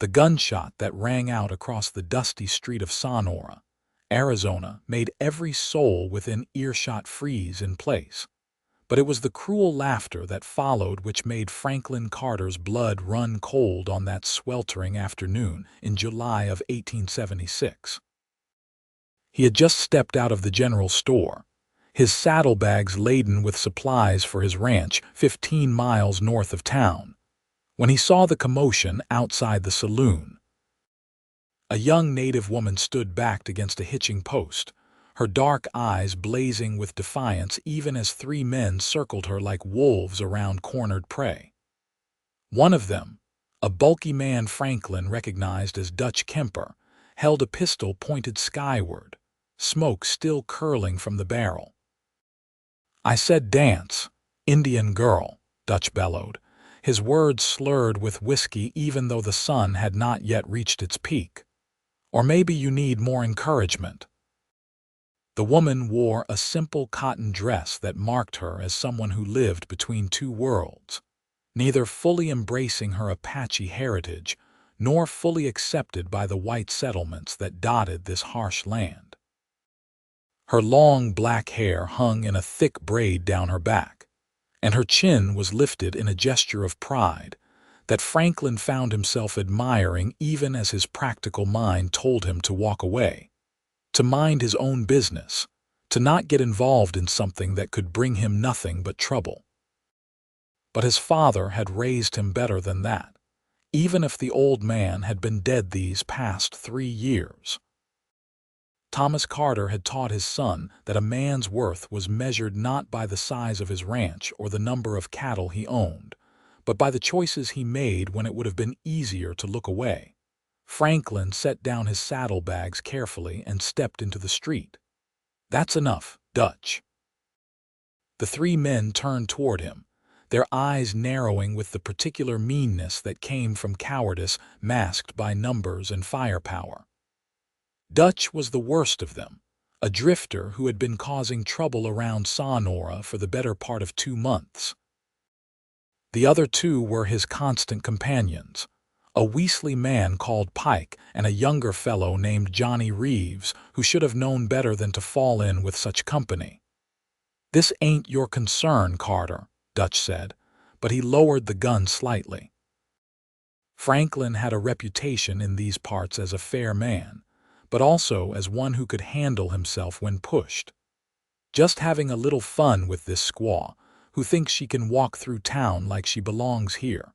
The gunshot that rang out across the dusty street of Sonora, Arizona, made every soul within earshot freeze in place. But it was the cruel laughter that followed which made Franklin Carter's blood run cold on that sweltering afternoon in July of 1876. He had just stepped out of the general store, his saddlebags laden with supplies for his ranch 15 miles north of town, when he saw the commotion outside the saloon. A young native woman stood backed against a hitching post, her dark eyes blazing with defiance even as three men circled her like wolves around cornered prey. One of them, a bulky man Franklin recognized as Dutch Kemper, held a pistol pointed skyward, smoke still curling from the barrel. "I said dance, Indian girl," Dutch bellowed, his words slurred with whiskey even though the sun had not yet reached its peak. "Or maybe you need more encouragement." The woman wore a simple cotton dress that marked her as someone who lived between two worlds, neither fully embracing her Apache heritage nor fully accepted by the white settlements that dotted this harsh land. Her long black hair hung in a thick braid down her back, and her chin was lifted in a gesture of pride that Franklin found himself admiring even as his practical mind told him to walk away, to mind his own business, to not get involved in something that could bring him nothing but trouble. But his father had raised him better than that, even if the old man had been dead these past 3 years. Thomas Carter had taught his son that a man's worth was measured not by the size of his ranch or the number of cattle he owned, but by the choices he made when it would have been easier to look away. Franklin set down his saddlebags carefully and stepped into the street. "That's enough, Dutch." The three men turned toward him, their eyes narrowing with the particular meanness that came from cowardice masked by numbers and firepower. Dutch was the worst of them, a drifter who had been causing trouble around Sonora for the better part of 2 months. The other two were his constant companions, a Weasley man called Pike and a younger fellow named Johnny Reeves, who should have known better than to fall in with such company. "This ain't your concern, Carter," Dutch said, but he lowered the gun slightly. Franklin had a reputation in these parts as a fair man, but also as one who could handle himself when pushed. Just having a little fun with this squaw, who thinks she can walk through town like she belongs here.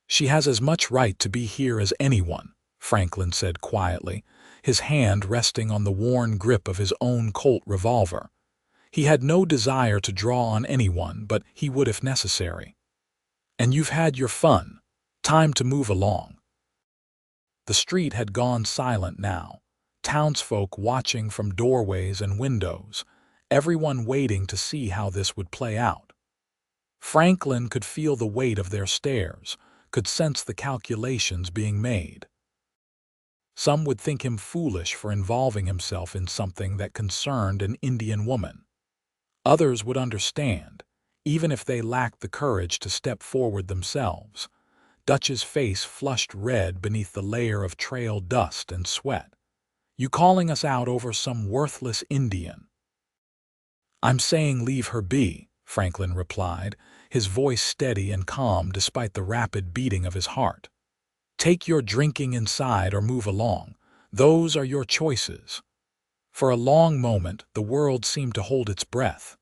"She has as much right to be here as anyone," Franklin said quietly, his hand resting on the worn grip of his own Colt revolver. He had no desire to draw on anyone, but he would if necessary. "And you've had your fun. Time to move along." The street had gone silent now, townsfolk watching from doorways and windows, everyone waiting to see how this would play out. Franklin could feel the weight of their stares, could sense the calculations being made. Some would think him foolish for involving himself in something that concerned an Indian woman. Others would understand, even if they lacked the courage to step forward themselves. Dutch's face flushed red beneath the layer of trail dust and sweat. "You calling us out over some worthless Indian?" "I'm saying leave her be," Franklin replied, his voice steady and calm despite the rapid beating of his heart. "Take your drinking inside or move along. Those are your choices." For a long moment, the world seemed to hold its breath.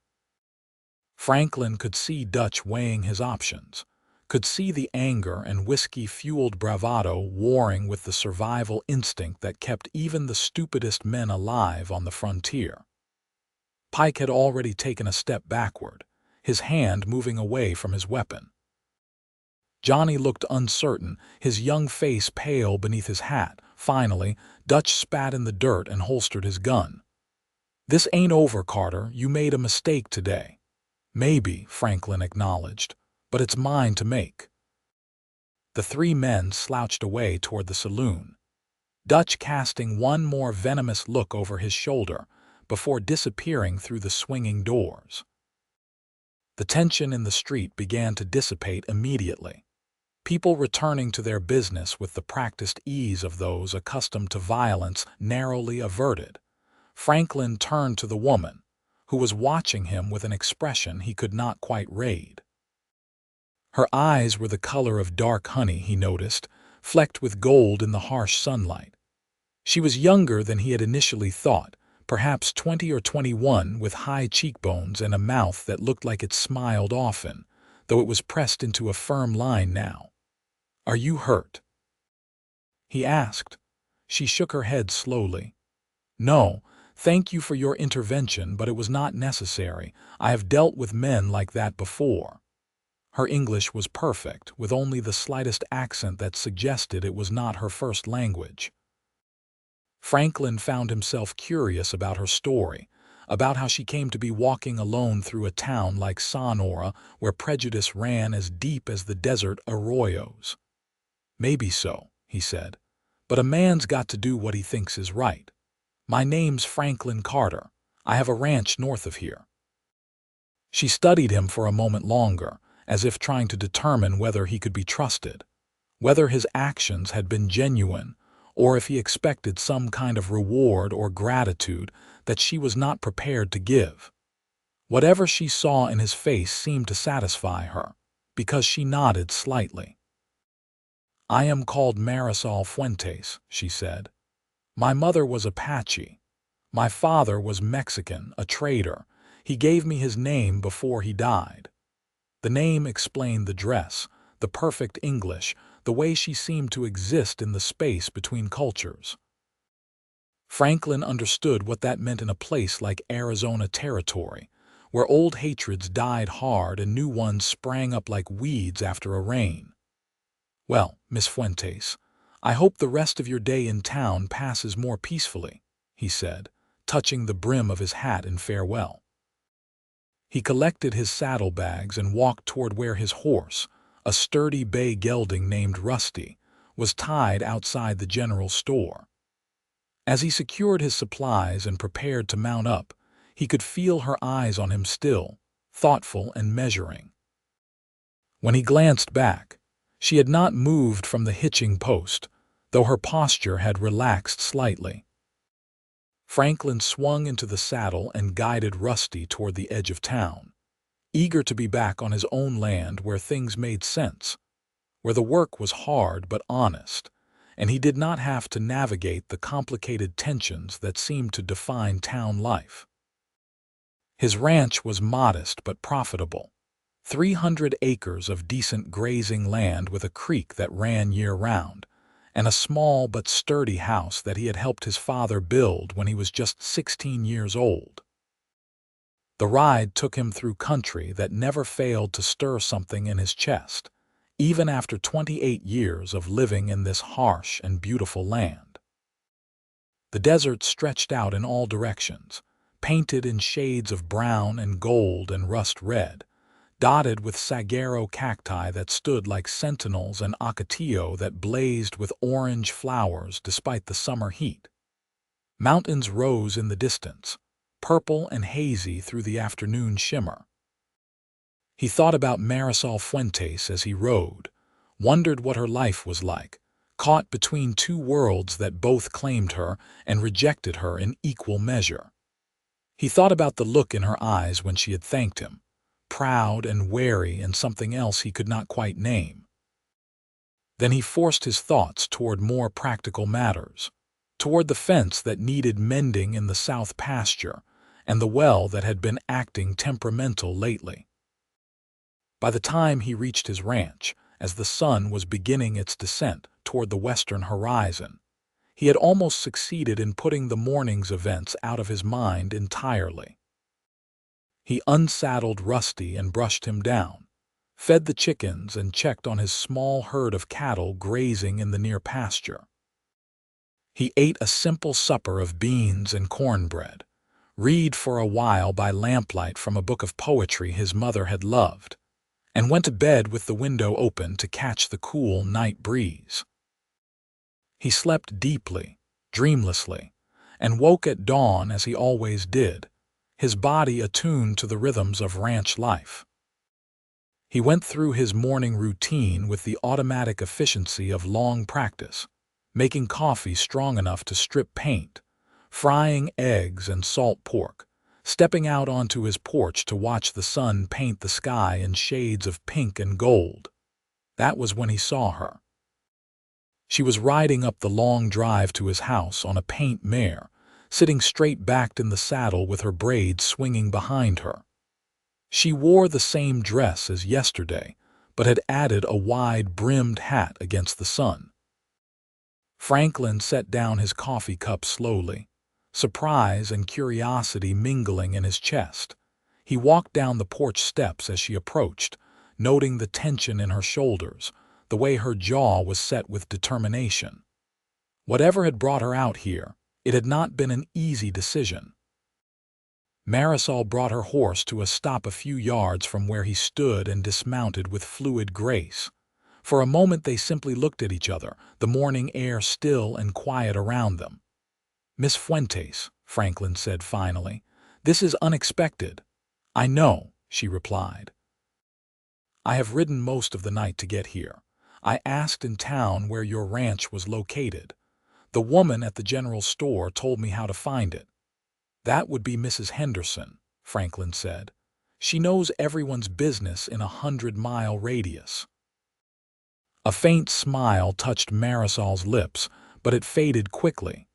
Franklin could see Dutch weighing his options, could see the anger and whiskey-fueled bravado warring with the survival instinct that kept even the stupidest men alive on the frontier. Pike had already taken a step backward, his hand moving away from his weapon. Johnny looked uncertain, his young face pale beneath his hat. Finally, Dutch spat in the dirt and holstered his gun. "This ain't over, Carter. You made a mistake today." "Maybe," Franklin acknowledged, "but it's mine to make." The three men slouched away toward the saloon, Dutch casting one more venomous look over his shoulder before disappearing through the swinging doors. The tension in the street began to dissipate immediately. people returning to their business with the practiced ease of those accustomed to violence narrowly averted. Franklin turned to the woman, who was watching him with an expression he could not quite read. Her eyes were the color of dark honey, he noticed, flecked with gold in the harsh sunlight. She was younger than he had initially thought, perhaps 20 or 21, with high cheekbones and a mouth that looked like it smiled often, though it was pressed into a firm line now. "Are you hurt?" he asked. She shook her head slowly. "No, thank you for your intervention, but it was not necessary. I have dealt with men like that before." Her English was perfect, with only the slightest accent that suggested it was not her first language. Franklin found himself curious about her story, about how she came to be walking alone through a town like Sonora where prejudice ran as deep as the desert arroyos. "Maybe so," he said, "but a man's got to do what he thinks is right. My name's Franklin Carter. I have a ranch north of here." She studied him for a moment longer, as if trying to determine whether he could be trusted, whether his actions had been genuine, or if he expected some kind of reward or gratitude that she was not prepared to give. Whatever she saw in his face seemed to satisfy her, because she nodded slightly. "I am called Marisol Fuentes," she said. "My mother was Apache. My father was Mexican, a trader. He gave me his name before he died." The name explained the dress, the perfect English, the way she seemed to exist in the space between cultures. Franklin understood what that meant in a place like Arizona Territory, where old hatreds died hard and new ones sprang up like weeds after a rain. "Well, Miss Fuentes, I hope the rest of your day in town passes more peacefully," he said, touching the brim of his hat in farewell. He collected his saddlebags and walked toward where his horse, a sturdy bay gelding named Rusty, was tied outside the general store. As he secured his supplies and prepared to mount up, he could feel her eyes on him still, thoughtful and measuring. When he glanced back, she had not moved from the hitching post, though her posture had relaxed slightly. Franklin swung into the saddle and guided Rusty toward the edge of town, eager to be back on his own land where things made sense, where the work was hard but honest, and he did not have to navigate the complicated tensions that seemed to define town life. His ranch was modest but profitable, 300 acres of decent grazing land with a creek that ran year-round, and a small but sturdy house that he had helped his father build when he was just 16 years old. The ride took him through country that never failed to stir something in his chest, even after 28 years of living in this harsh and beautiful land. The desert stretched out in all directions, painted in shades of brown and gold and rust red, dotted with saguaro cacti that stood like sentinels and ocotillo that blazed with orange flowers despite the summer heat. Mountains rose in the distance, purple and hazy through the afternoon shimmer. He thought about Marisol Fuentes as he rode, wondered what her life was like, caught between two worlds that both claimed her and rejected her in equal measure. He thought about the look in her eyes when she had thanked him, proud and wary and something else he could not quite name. Then he forced his thoughts toward more practical matters, toward the fence that needed mending in the south pasture and the well that had been acting temperamental lately. By the time he reached his ranch, as the sun was beginning its descent toward the western horizon, he had almost succeeded in putting the morning's events out of his mind entirely. He unsaddled Rusty and brushed him down, fed the chickens and checked on his small herd of cattle grazing in the near pasture. He ate a simple supper of beans and cornbread, read for a while by lamplight from a book of poetry his mother had loved, and went to bed with the window open to catch the cool night breeze. He slept deeply, dreamlessly, and woke at dawn as he always did, his body attuned to the rhythms of ranch life. He went through his morning routine with the automatic efficiency of long practice, making coffee strong enough to strip paint, frying eggs and salt pork, stepping out onto his porch to watch the sun paint the sky in shades of pink and gold. That was when he saw her. She was riding up the long drive to his house on a paint mare, sitting straight-backed in the saddle with her braids swinging behind her. She wore the same dress as yesterday, but had added a wide-brimmed hat against the sun. Franklin set down his coffee cup slowly, surprise and curiosity mingling in his chest. He walked down the porch steps as she approached, noting the tension in her shoulders, the way her jaw was set with determination. Whatever had brought her out here, it had not been an easy decision. Marisol brought her horse to a stop a few yards from where he stood and dismounted with fluid grace. For a moment they simply looked at each other, the morning air still and quiet around them. "Miss Fuentes," Franklin said finally, "this is unexpected." "I know," she replied. "I have ridden most of the night to get here. I asked in town where your ranch was located. The woman at the general store told me how to find it." "That would be Mrs. Henderson," Franklin said. "She knows everyone's business in a 100-mile radius." A faint smile touched Marisol's lips, but it faded quickly.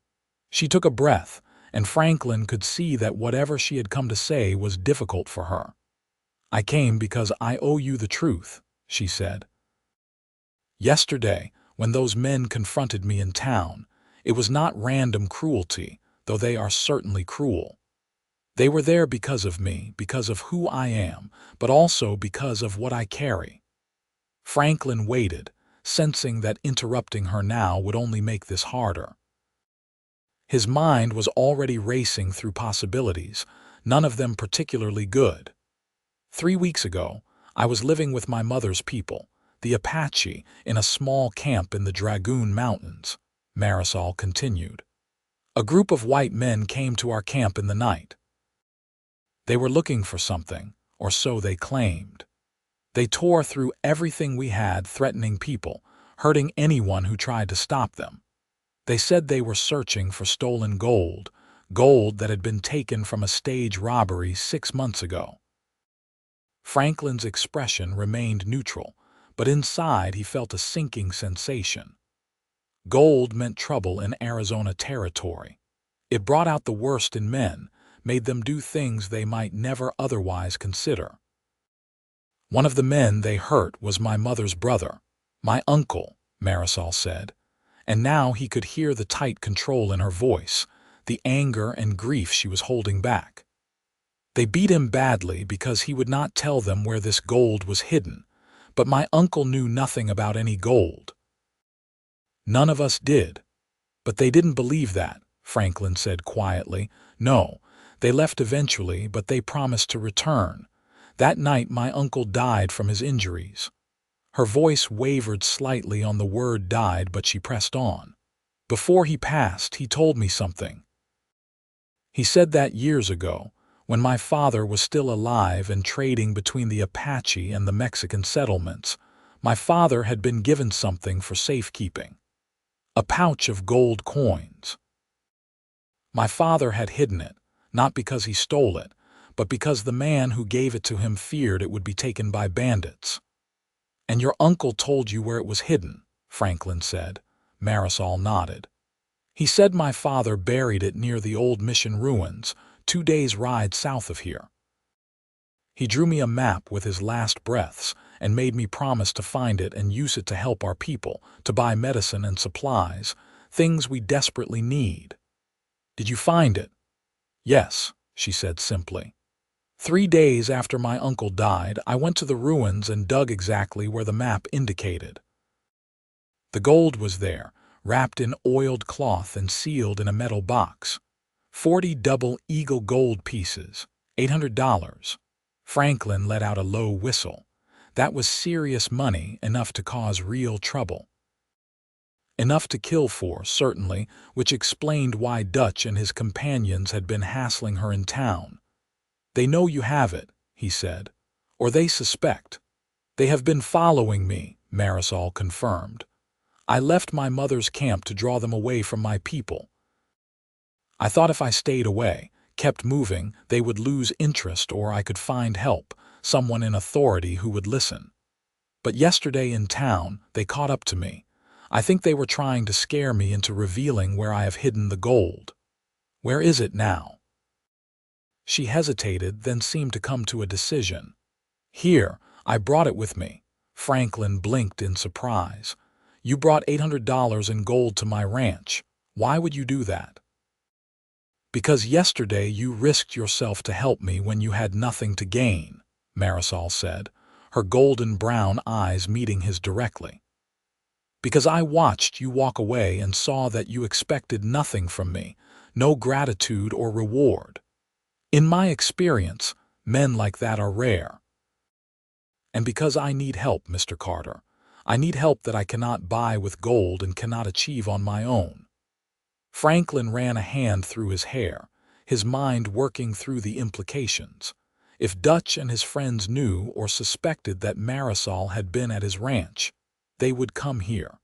She took a breath, and Franklin could see that whatever she had come to say was difficult for her. "I came because I owe you the truth," she said. "Yesterday, when those men confronted me in town, it was not random cruelty, though they are certainly cruel. They were there because of me, because of who I am, but also because of what I carry." Franklin waited, sensing that interrupting her now would only make this harder. His mind was already racing through possibilities, none of them particularly good. 3 weeks ago, I was living with my mother's people, the Apache, in a small camp in the Dragoon Mountains, Marisol continued. A group of white men came to our camp in the night. They were looking for something, or so they claimed. They tore through everything we had, threatening people, hurting anyone who tried to stop them. They said they were searching for stolen gold, gold that had been taken from a stage robbery 6 months ago. Franklin's expression remained neutral, but inside he felt a sinking sensation. Gold meant trouble in Arizona territory. It brought out the worst in men, made them do things they might never otherwise consider. "One of the men they hurt was my mother's brother, my uncle," Marisol said, and now he could hear the tight control in her voice, the anger and grief she was holding back. "They beat him badly because he would not tell them where this gold was hidden, but my uncle knew nothing about any gold." "None of us did. But they didn't believe that," Franklin said quietly. "No, they left eventually, but they promised to return. That night my uncle died from his injuries." Her voice wavered slightly on the word died, but she pressed on. "Before he passed, he told me something. He said that years ago, when my father was still alive and trading between the Apache and the Mexican settlements, my father had been given something for safekeeping. A pouch of gold coins. My father had hidden it, not because he stole it, but because the man who gave it to him feared it would be taken by bandits." "And your uncle told you where it was hidden," Franklin said. Marisol nodded. "He said my father buried it near the old mission ruins, 2 days' ride south of here. He drew me a map with his last breaths and made me promise to find it and use it to help our people, to buy medicine and supplies, things we desperately need." "Did you find it?" "Yes," she said simply. 3 days after my uncle died, I went to the ruins and dug exactly where the map indicated. The gold was there, wrapped in oiled cloth and sealed in a metal box. 40 double eagle gold pieces, $800. Franklin let out a low whistle. That was serious money, enough to cause real trouble. Enough to kill for, certainly, which explained why Dutch and his companions had been hassling her in town. "They know you have it," he said. "Or they suspect. They have been following me, Marisol confirmed. I left my mother's camp to draw them away from my people. I thought if I stayed away, kept moving, they would lose interest or I could find help, someone in authority who would listen. But yesterday in town, they caught up to me. I think they were trying to scare me into revealing where I have hidden the gold. Where is it now? She hesitated, then seemed to come to a decision. Here, I brought it with me. Franklin blinked in surprise. You brought $800 in gold to my ranch. Why would you do that? Because yesterday you risked yourself to help me when you had nothing to gain, Marisol said, her golden brown eyes meeting his directly. Because I watched you walk away and saw that you expected nothing from me, no gratitude or reward. In my experience, men like that are rare. And because I need help, Mr. Carter. I need help that I cannot buy with gold and cannot achieve on my own. Franklin ran a hand through his hair, his mind working through the implications. If Dutch and his friends knew or suspected that Marisol had been at his ranch, they would come here.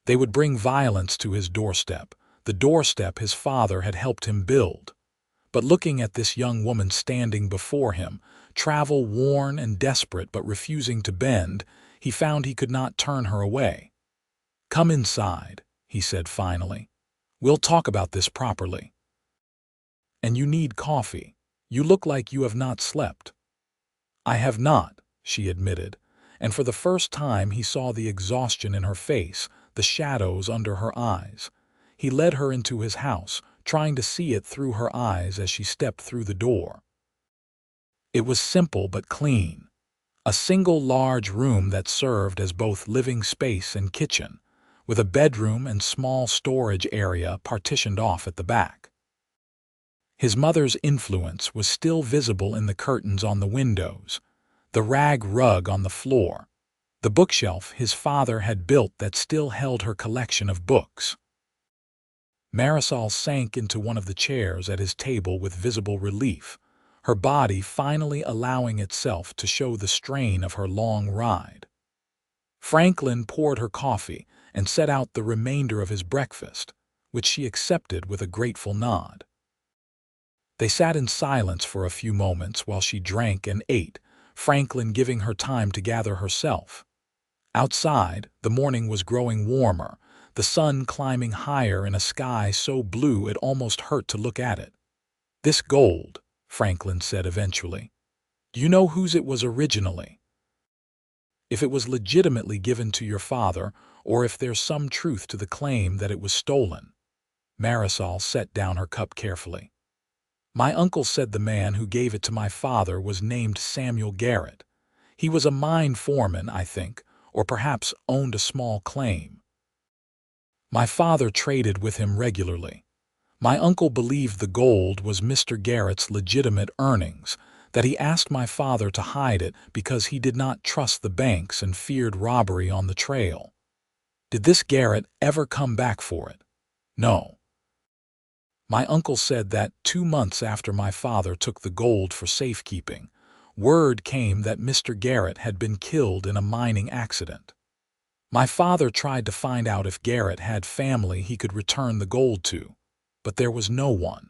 They would bring violence to his doorstep, the doorstep his father had helped him build. But looking at this young woman standing before him, travel worn and desperate but refusing to bend, he found he could not turn her away. Come inside, he said finally. We'll talk about this properly. And you need coffee. You look like you have not slept. I have not, she admitted, and for the first time he saw the exhaustion in her face, the shadows under her eyes. He led her into his house, trying to see it through her eyes as she stepped through the door. It was simple but clean. A single large room that served as both living space and kitchen, with a bedroom and small storage area partitioned off at the back. His mother's influence was still visible in the curtains on the windows, the rag rug on the floor, the bookshelf his father had built that still held her collection of books. Marisol sank into one of the chairs at his table with visible relief, her body finally allowing itself to show the strain of her long ride. Franklin poured her coffee and set out the remainder of his breakfast, which she accepted with a grateful nod. They sat in silence for a few moments while she drank and ate, Franklin giving her time to gather herself. Outside, the morning was growing warmer, the sun climbing higher in a sky so blue it almost hurt to look at it. This gold, Franklin said eventually. Do you know whose it was originally? If it was legitimately given to your father, or if there's some truth to the claim that it was stolen. Marisol set down her cup carefully. My uncle said the man who gave it to my father was named Samuel Garrett. He was a mine foreman, I think, or perhaps owned a small claim. My father traded with him regularly. My uncle believed the gold was Mr. Garrett's legitimate earnings, that he asked my father to hide it because he did not trust the banks and feared robbery on the trail. Did this Garrett ever come back for it? No. My uncle said that 2 months after my father took the gold for safekeeping, word came that Mr. Garrett had been killed in a mining accident. My father tried to find out if Garrett had family he could return the gold to, but there was no one.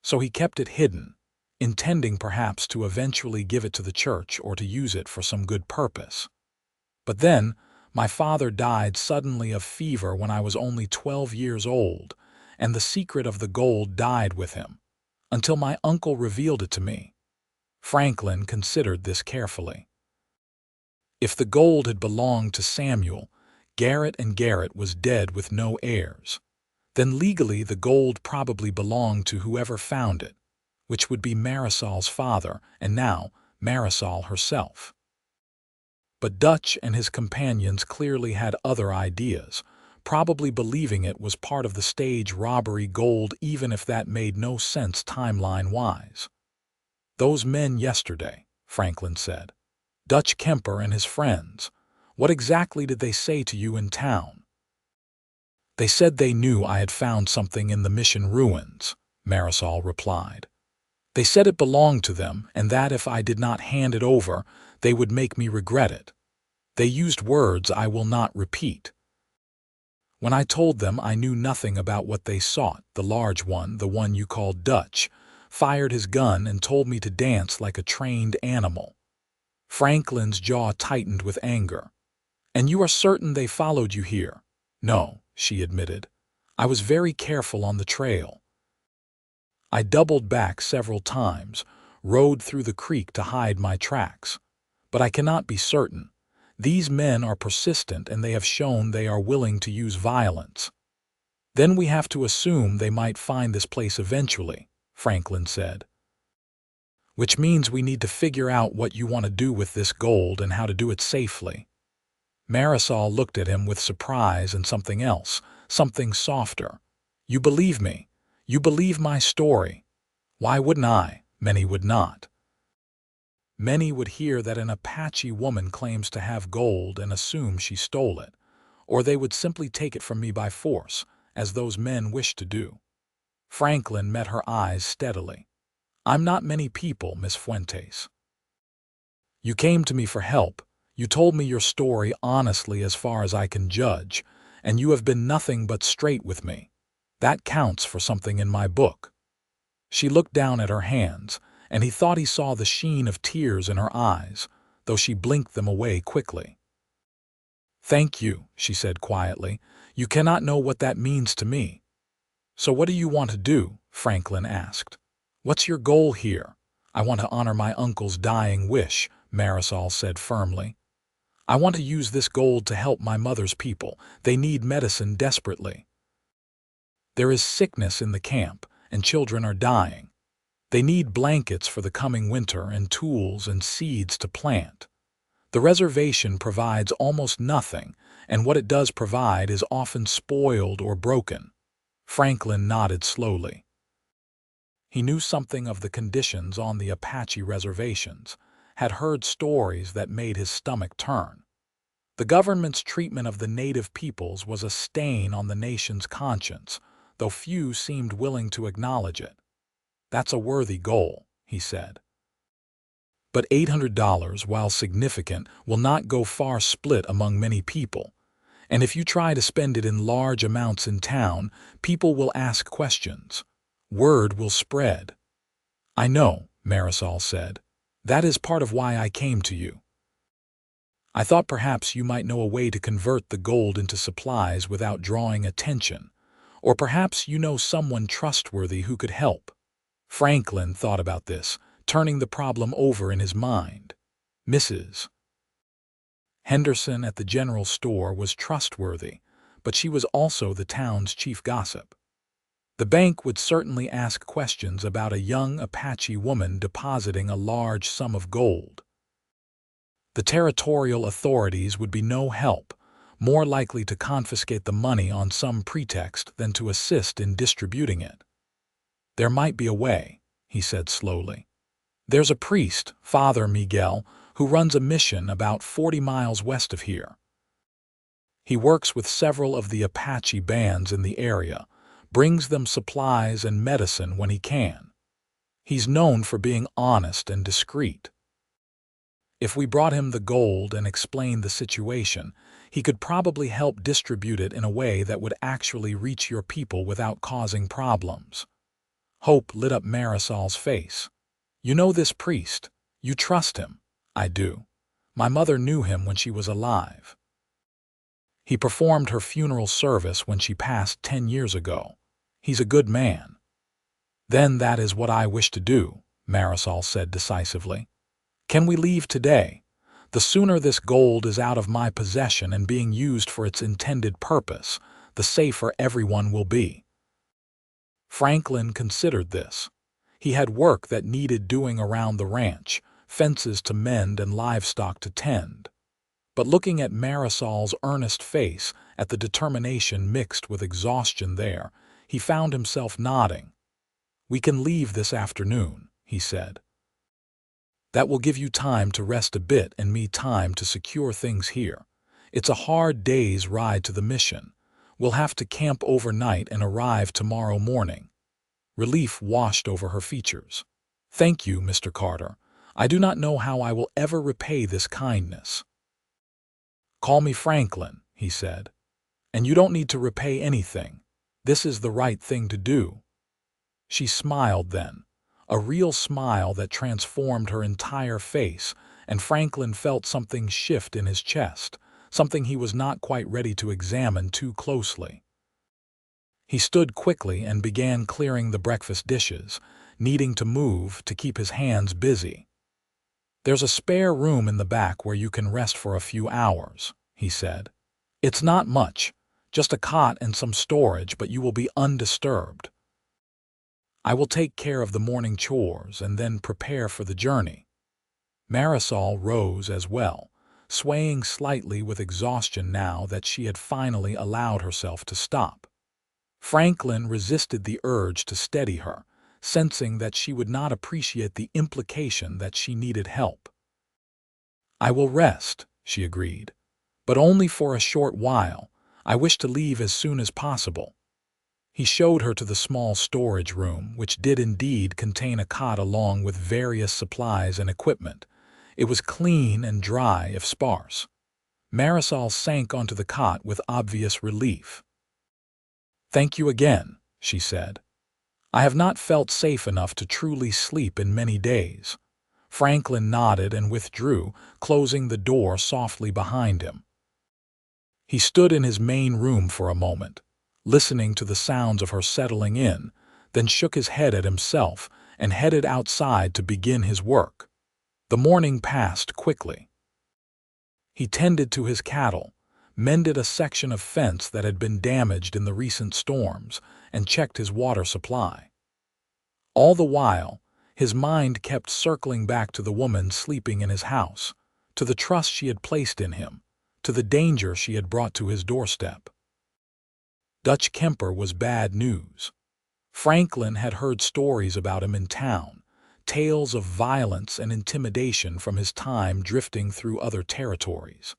So he kept it hidden, intending perhaps to eventually give it to the church or to use it for some good purpose. But then, my father died suddenly of fever when I was only 12 years old, and the secret of the gold died with him, until my uncle revealed it to me. Franklin considered this carefully. If the gold had belonged to Samuel, Garrett and Garrett was dead with no heirs. Then legally the gold probably belonged to whoever found it, which would be Marisol's father, and now Marisol herself. But Dutch and his companions clearly had other ideas, probably believing it was part of the stage robbery gold even if that made no sense timeline-wise. Those men yesterday, Franklin said. Dutch Kemper and his friends. What exactly did they say to you in town? They said they knew I had found something in the mission ruins, Marisol replied. They said it belonged to them and that if I did not hand it over, They would make me regret it. They used words I will not repeat. When I told them I knew nothing about what they sought, the large one, the one you called Dutch, fired his gun and told me to dance like a trained animal. Franklin's jaw tightened with anger. "And you are certain they followed you here?" "No," she admitted. "I was very careful on the trail. I doubled back several times, rode through the creek to hide my tracks. But I cannot be certain. These men are persistent and they have shown they are willing to use violence." "Then we have to assume they might find this place eventually," Franklin said. "Which means we need to figure out what you want to do with this gold and how to do it safely." Marisol looked at him with surprise and something else, something softer. "You believe me. You believe my story." "Why wouldn't I?" "Many would not. Many would hear that an Apache woman claims to have gold and assume she stole it, or they would simply take it from me by force, as those men wish to do." Franklin met her eyes steadily. "I'm not many people, Miss Fuentes. You came to me for help. You told me your story honestly as far as I can judge, and you have been nothing but straight with me. That counts for something in my book." She looked down at her hands, and he thought he saw the sheen of tears in her eyes, though she blinked them away quickly. "Thank you," she said quietly. "You cannot know what that means to me." "So what do you want to do?" Franklin asked. "What's your goal here?" "I want to honor my uncle's dying wish," Marisol said firmly. "I want to use this gold to help my mother's people. They need medicine desperately. There is sickness in the camp, and children are dying. They need blankets for the coming winter and tools and seeds to plant. The reservation provides almost nothing, and what it does provide is often spoiled or broken." Franklin nodded slowly. He knew something of the conditions on the Apache reservations, had heard stories that made his stomach turn. The government's treatment of the native peoples was a stain on the nation's conscience, though few seemed willing to acknowledge it. "That's a worthy goal," he said. "But $800, while significant, will not go far split among many people. And if you try to spend it in large amounts in town, people will ask questions. Word will spread." "I know," Marisol said. "That is part of why I came to you. I thought perhaps you might know a way to convert the gold into supplies without drawing attention, or perhaps you know someone trustworthy who could help." Franklin thought about this, turning the problem over in his mind. Mrs. Henderson at the general store was trustworthy, but she was also the town's chief gossip. The bank would certainly ask questions about a young Apache woman depositing a large sum of gold. The territorial authorities would be no help, more likely to confiscate the money on some pretext than to assist in distributing it. "There might be a way," he said slowly. "There's a priest, Father Miguel, who runs a mission about 40 miles west of here. He works with several of the Apache bands in the area, brings them supplies and medicine when he can. He's known for being honest and discreet. If we brought him the gold and explained the situation, he could probably help distribute it in a way that would actually reach your people without causing problems." Hope lit up Marisol's face. "You know this priest. You trust him." "I do. My mother knew him when she was alive. He performed her funeral service when she passed 10 years ago. He's a good man." "Then that is what I wish to do," Marisol said decisively. "Can we leave today? The sooner this gold is out of my possession and being used for its intended purpose, the safer everyone will be." Franklin considered this. He had work that needed doing around the ranch, fences to mend and livestock to tend. But looking at Marisol's earnest face, at the determination mixed with exhaustion there, he found himself nodding. "We can leave this afternoon," he said. "That will give you time to rest a bit and me time to secure things here. It's a hard day's ride to the mission. We'll have to camp overnight and arrive tomorrow morning." Relief washed over her features. "Thank you, Mr. Carter. I do not know how I will ever repay this kindness." "Call me Franklin," he said, "and you don't need to repay anything. This is the right thing to do." She smiled then, a real smile that transformed her entire face, and Franklin felt something shift in his chest, something he was not quite ready to examine too closely. He stood quickly and began clearing the breakfast dishes, needing to move to keep his hands busy. "There's a spare room in the back where you can rest for a few hours," he said. "It's not much, just a cot and some storage, but you will be undisturbed. I will take care of the morning chores and then prepare for the journey." Marisol rose as well, swaying slightly with exhaustion now that she had finally allowed herself to stop. Franklin resisted the urge to steady her, sensing that she would not appreciate the implication that she needed help. "I will rest," she agreed, "but only for a short while. I wish to leave as soon as possible." He showed her to the small storage room, which did indeed contain a cot along with various supplies and equipment. It was clean and dry if sparse. Marisol sank onto the cot with obvious relief. "Thank you again," she said. "I have not felt safe enough to truly sleep in many days." Franklin nodded and withdrew, closing the door softly behind him. He stood in his main room for a moment, listening to the sounds of her settling in, then shook his head at himself and headed outside to begin his work. The morning passed quickly. He tended to his cattle, mended a section of fence that had been damaged in the recent storms, and checked his water supply. All the while, his mind kept circling back to the woman sleeping in his house, to the trust she had placed in him, to the danger she had brought to his doorstep. Dutch Kemper was bad news. Franklin had heard stories about him in town, tales of violence and intimidation from his time drifting through other territories.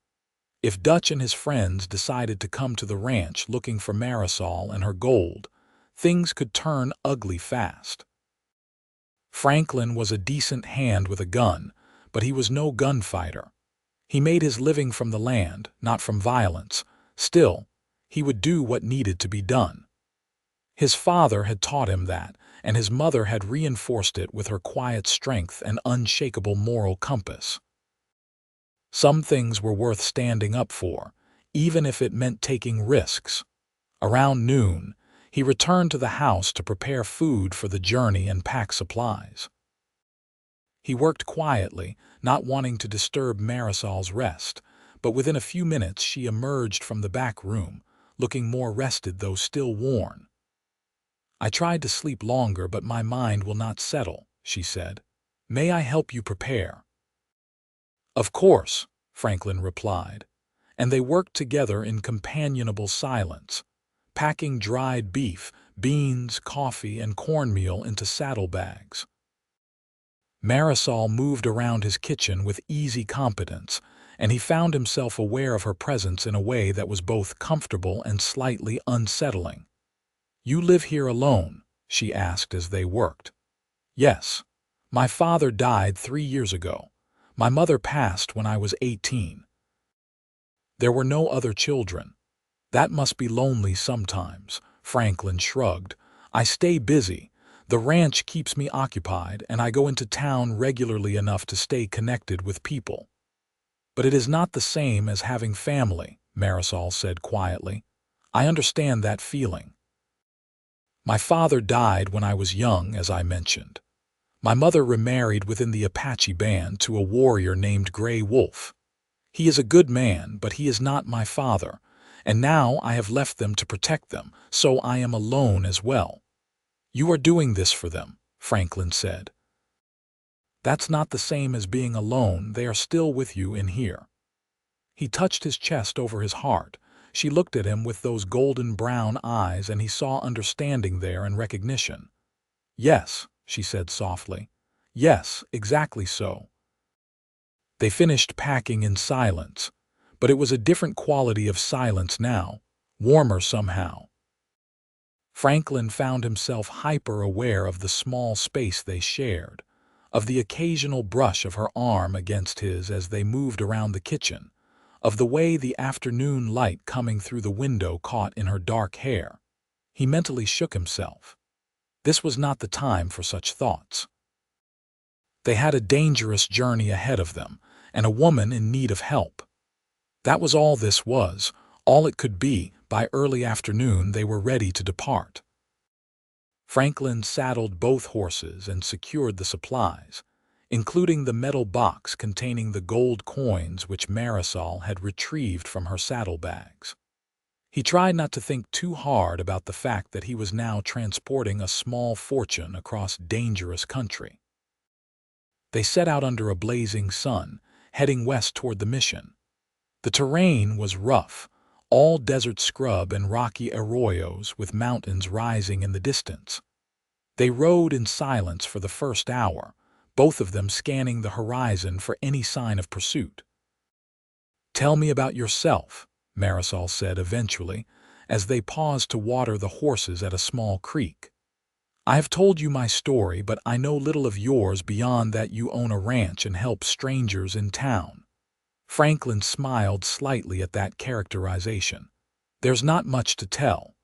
If Dutch and his friends decided to come to the ranch looking for Marisol and her gold, things could turn ugly fast. Franklin was a decent hand with a gun, but he was no gunfighter. He made his living from the land, not from violence. Still, he would do what needed to be done. His father had taught him that, and his mother had reinforced it with her quiet strength and unshakable moral compass. Some things were worth standing up for, even if it meant taking risks. Around noon, he returned to the house to prepare food for the journey and pack supplies. He worked quietly, not wanting to disturb Marisol's rest, but within a few minutes she emerged from the back room, looking more rested though still worn. "I tried to sleep longer, but my mind will not settle," she said. "May I help you prepare?" "Of course," Franklin replied, and they worked together in companionable silence, packing dried beef, beans, coffee, and cornmeal into saddlebags. Marisol moved around his kitchen with easy competence, and he found himself aware of her presence in a way that was both comfortable and slightly unsettling. "You live here alone?" she asked as they worked. "Yes. My father died 3 years ago. My mother passed when I was 18. There were no other children. That must be lonely sometimes," Franklin shrugged. "I stay busy. The ranch keeps me occupied, and I go into town regularly enough to stay connected with people." "But it is not the same as having family," Marisol said quietly. "I understand that feeling. My father died when I was young, as I mentioned. My mother remarried within the Apache band to a warrior named Gray Wolf. He is a good man, but he is not my father, and now I have left them to protect them, so I am alone as well." "You are doing this for them," Franklin said. "That's not the same as being alone. They are still with you in here." He touched his chest over his heart. She looked at him with those golden brown eyes, and he saw understanding there and recognition. "Yes," she said softly. "Yes, exactly so." They finished packing in silence, but it was a different quality of silence now, warmer somehow. Franklin found himself hyper-aware of the small space they shared, of the occasional brush of her arm against his as they moved around the kitchen, of the way the afternoon light coming through the window caught in her dark hair. He mentally shook himself. This was not the time for such thoughts. They had a dangerous journey ahead of them, and a woman in need of help. That was all this was, all it could be. By early afternoon they were ready to depart. Franklin saddled both horses and secured the supplies, including the metal box containing the gold coins which Marisol had retrieved from her saddlebags. He tried not to think too hard about the fact that he was now transporting a small fortune across dangerous country. They set out under a blazing sun, heading west toward the mission. The terrain was rough, all desert scrub and rocky arroyos with mountains rising in the distance. They rode in silence for the first hour, both of them scanning the horizon for any sign of pursuit. "Tell me about yourself," Marisol said eventually, as they paused to water the horses at a small creek. "I have told you my story, but I know little of yours beyond that you own a ranch and help strangers in town." Franklin smiled slightly at that characterization. "There's not much to tell.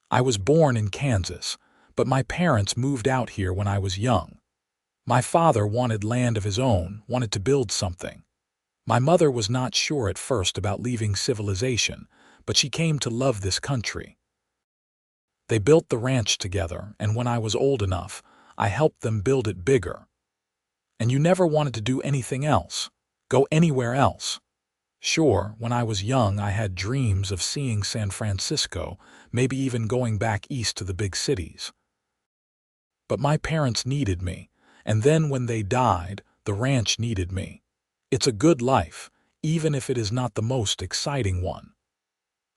I was born in Kansas, but my parents moved out here when I was young. My father wanted land of his own, wanted to build something. My mother was not sure at first about leaving civilization, but she came to love this country. They built the ranch together, and when I was old enough, I helped them build it bigger. And you never wanted to do anything else, go anywhere else." "Sure, when I was young I had dreams of seeing San Francisco, maybe even going back east to the big cities. But my parents needed me, and then when they died, the ranch needed me. It's a good life, even if it is not the most exciting one."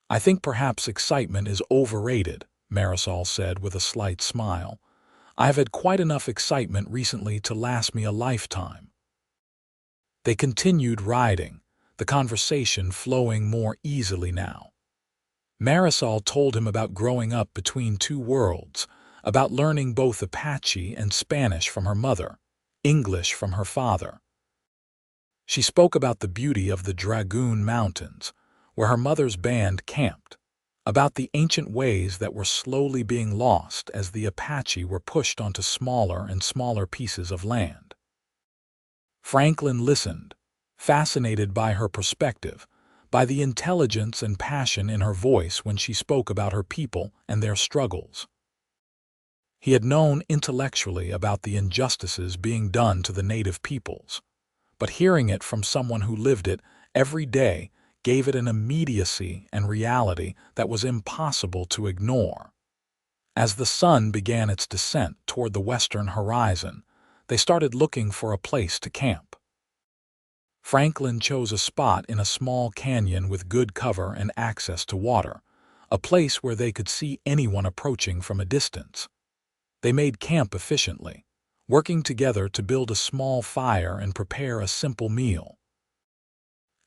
"I think perhaps excitement is overrated," Marisol said with a slight smile. "I've had quite enough excitement recently to last me a lifetime." They continued riding, the conversation flowing more easily now. Marisol told him about growing up between two worlds, about learning both Apache and Spanish from her mother, English from her father. She spoke about the beauty of the Dragoon Mountains, where her mother's band camped, about the ancient ways that were slowly being lost as the Apache were pushed onto smaller and smaller pieces of land. Franklin listened, fascinated by her perspective, by the intelligence and passion in her voice when she spoke about her people and their struggles. He had known intellectually about the injustices being done to the native peoples, but hearing it from someone who lived it every day gave it an immediacy and reality that was impossible to ignore. As the sun began its descent toward the western horizon, they started looking for a place to camp. Franklin chose a spot in a small canyon with good cover and access to water, a place where they could see anyone approaching from a distance. They made camp efficiently, working together to build a small fire and prepare a simple meal.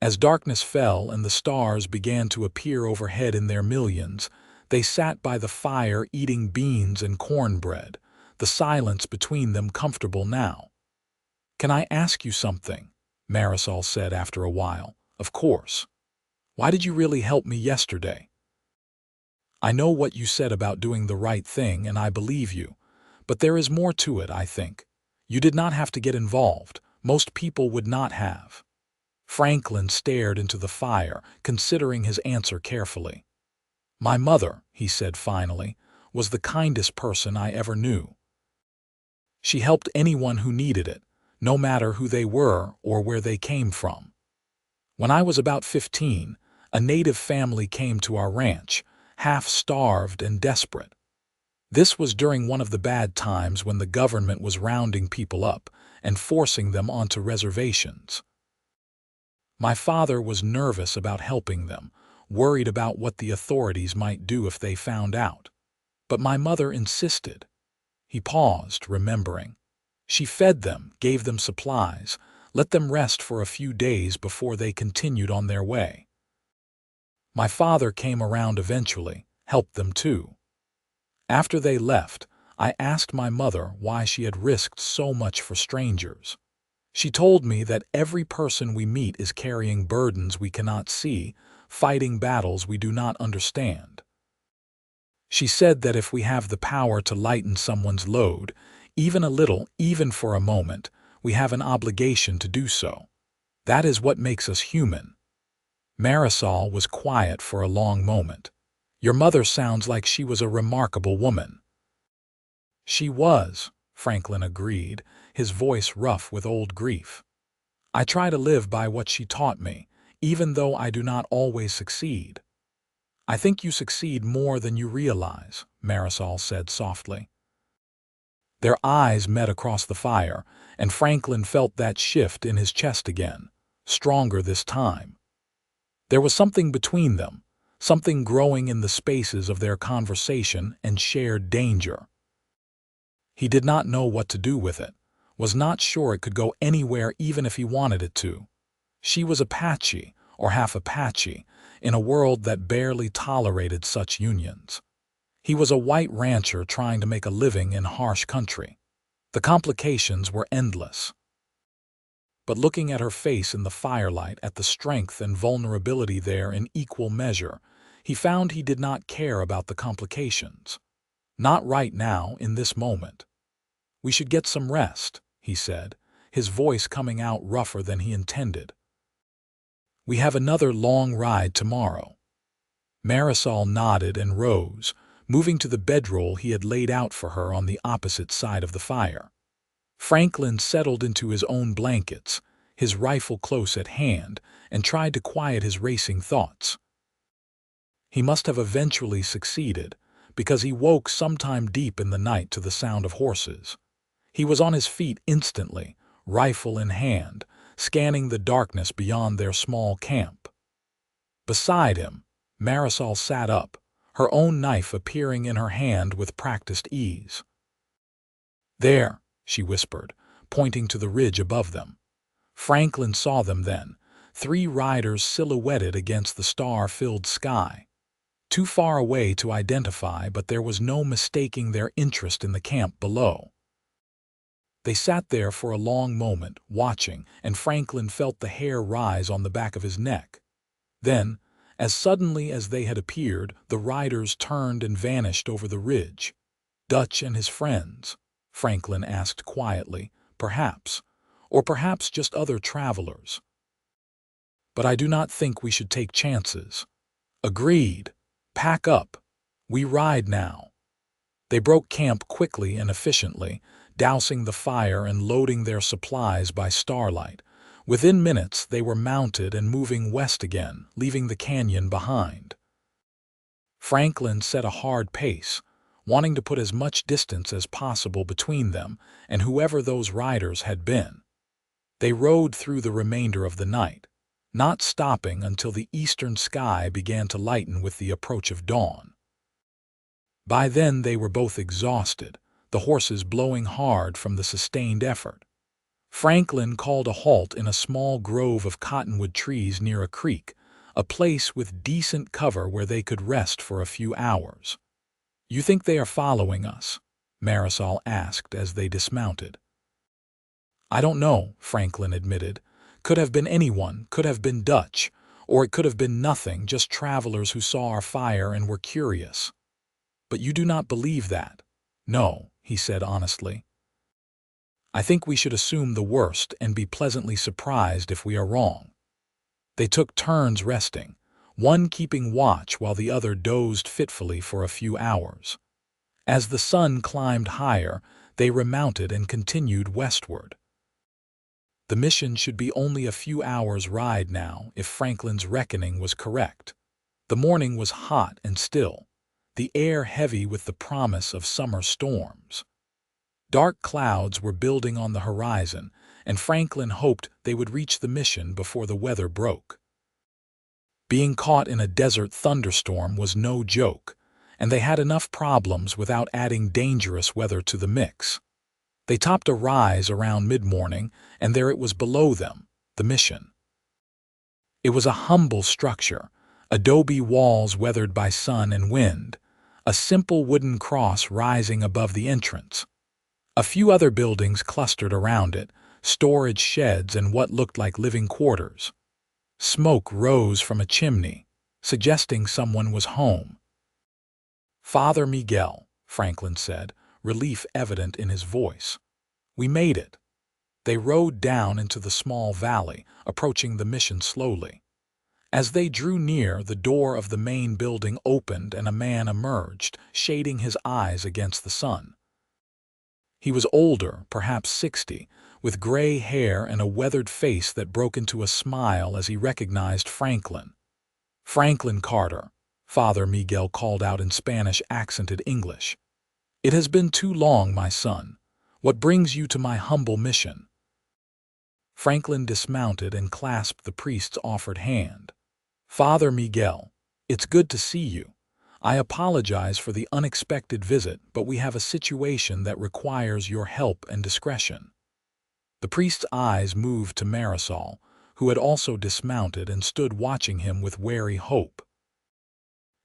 As darkness fell and the stars began to appear overhead in their millions, they sat by the fire eating beans and cornbread, the silence between them comfortable now. "Can I ask you something?" Marisol said after a while. "Of course. Why did you really help me yesterday? I know what you said about doing the right thing, and I believe you. But there is more to it, I think. You did not have to get involved. Most people would not have." Franklin stared into the fire, considering his answer carefully. "My mother," he said finally, "was the kindest person I ever knew. She helped anyone who needed it, no matter who they were or where they came from. When I was about 15, a native family came to our ranch, half-starved and desperate. This was during one of the bad times when the government was rounding people up and forcing them onto reservations. My father was nervous about helping them, worried about what the authorities might do if they found out. But my mother insisted." He paused, remembering. "She fed them, gave them supplies, let them rest for a few days before they continued on their way. My father came around eventually, helped them too. After they left, I asked my mother why she had risked so much for strangers. She told me that every person we meet is carrying burdens we cannot see, fighting battles we do not understand. She said that if we have the power to lighten someone's load, even a little, even for a moment, we have an obligation to do so. That is what makes us human. Marisol was quiet for a long moment. Your mother sounds like she was a remarkable woman. She was, Franklin agreed, his voice rough with old grief. I try to live by what she taught me, even though I do not always succeed. I think you succeed more than you realize, Marisol said softly. Their eyes met across the fire, and Franklin felt that shift in his chest again, stronger this time. There was something between them, something growing in the spaces of their conversation and shared danger. He did not know what to do with it, was not sure it could go anywhere even if he wanted it to. She was Apache, or half Apache, in a world that barely tolerated such unions. He was a white rancher trying to make a living in harsh country. The complications were endless. But looking at her face in the firelight, at the strength and vulnerability there in equal measure, he found he did not care about the complications. Not right now, in this moment. We should get some rest, he said, his voice coming out rougher than he intended. We have another long ride tomorrow. Marisol nodded and rose, moving to the bedroll he had laid out for her on the opposite side of the fire. Franklin settled into his own blankets, his rifle close at hand, and tried to quiet his racing thoughts. He must have eventually succeeded, because he woke sometime deep in the night to the sound of horses. He was on his feet instantly, rifle in hand, scanning the darkness beyond their small camp. Beside him, Marisol sat up, her own knife appearing in her hand with practiced ease. There, she whispered, pointing to the ridge above them. Franklin saw them then, 3 riders silhouetted against the star-filled sky. Too far away to identify, but there was no mistaking their interest in the camp below. They sat there for a long moment, watching, and Franklin felt the hair rise on the back of his neck. Then, as suddenly as they had appeared, the riders turned and vanished over the ridge. Dutch and his friends, Franklin asked quietly, perhaps, or perhaps just other travelers. But I do not think we should take chances. Agreed. Pack up. We ride now. They broke camp quickly and efficiently, dousing the fire and loading their supplies by starlight. Within minutes, they were mounted and moving west again, leaving the canyon behind. Franklin set a hard pace, wanting to put as much distance as possible between them and whoever those riders had been. They rode through the remainder of the night, not stopping until the eastern sky began to lighten with the approach of dawn. By then they were both exhausted, the horses blowing hard from the sustained effort. Franklin called a halt in a small grove of cottonwood trees near a creek, a place with decent cover where they could rest for a few hours. "You think they are following us?" Marisol asked as they dismounted. "I don't know," Franklin admitted. "Could have been anyone, could have been Dutch, or it could have been nothing, just travelers who saw our fire and were curious." "But you do not believe that?" "No," he said honestly. "I think we should assume the worst and be pleasantly surprised if we are wrong." They took turns resting, one keeping watch while the other dozed fitfully for a few hours. As the sun climbed higher, they remounted and continued westward. The mission should be only a few hours' ride now if Franklin's reckoning was correct. The morning was hot and still, the air heavy with the promise of summer storms. Dark clouds were building on the horizon, and Franklin hoped they would reach the mission before the weather broke. Being caught in a desert thunderstorm was no joke, and they had enough problems without adding dangerous weather to the mix. They topped a rise around mid-morning, and there it was below them, the mission. It was a humble structure, adobe walls weathered by sun and wind, a simple wooden cross rising above the entrance. A few other buildings clustered around it, storage sheds and what looked like living quarters. Smoke rose from a chimney, suggesting someone was home. "Father Miguel," Franklin said, relief evident in his voice. "We made it." They rode down into the small valley, approaching the mission slowly. As they drew near, the door of the main building opened and a man emerged, shading his eyes against the sun. He was older, perhaps 60, with gray hair and a weathered face that broke into a smile as he recognized Franklin. "Franklin Carter," Father Miguel called out in Spanish-accented English. "It has been too long, my son. What brings you to my humble mission?" Franklin dismounted and clasped the priest's offered hand. "Father Miguel, it's good to see you. I apologize for the unexpected visit, but we have a situation that requires your help and discretion." The priest's eyes moved to Marisol, who had also dismounted and stood watching him with wary hope.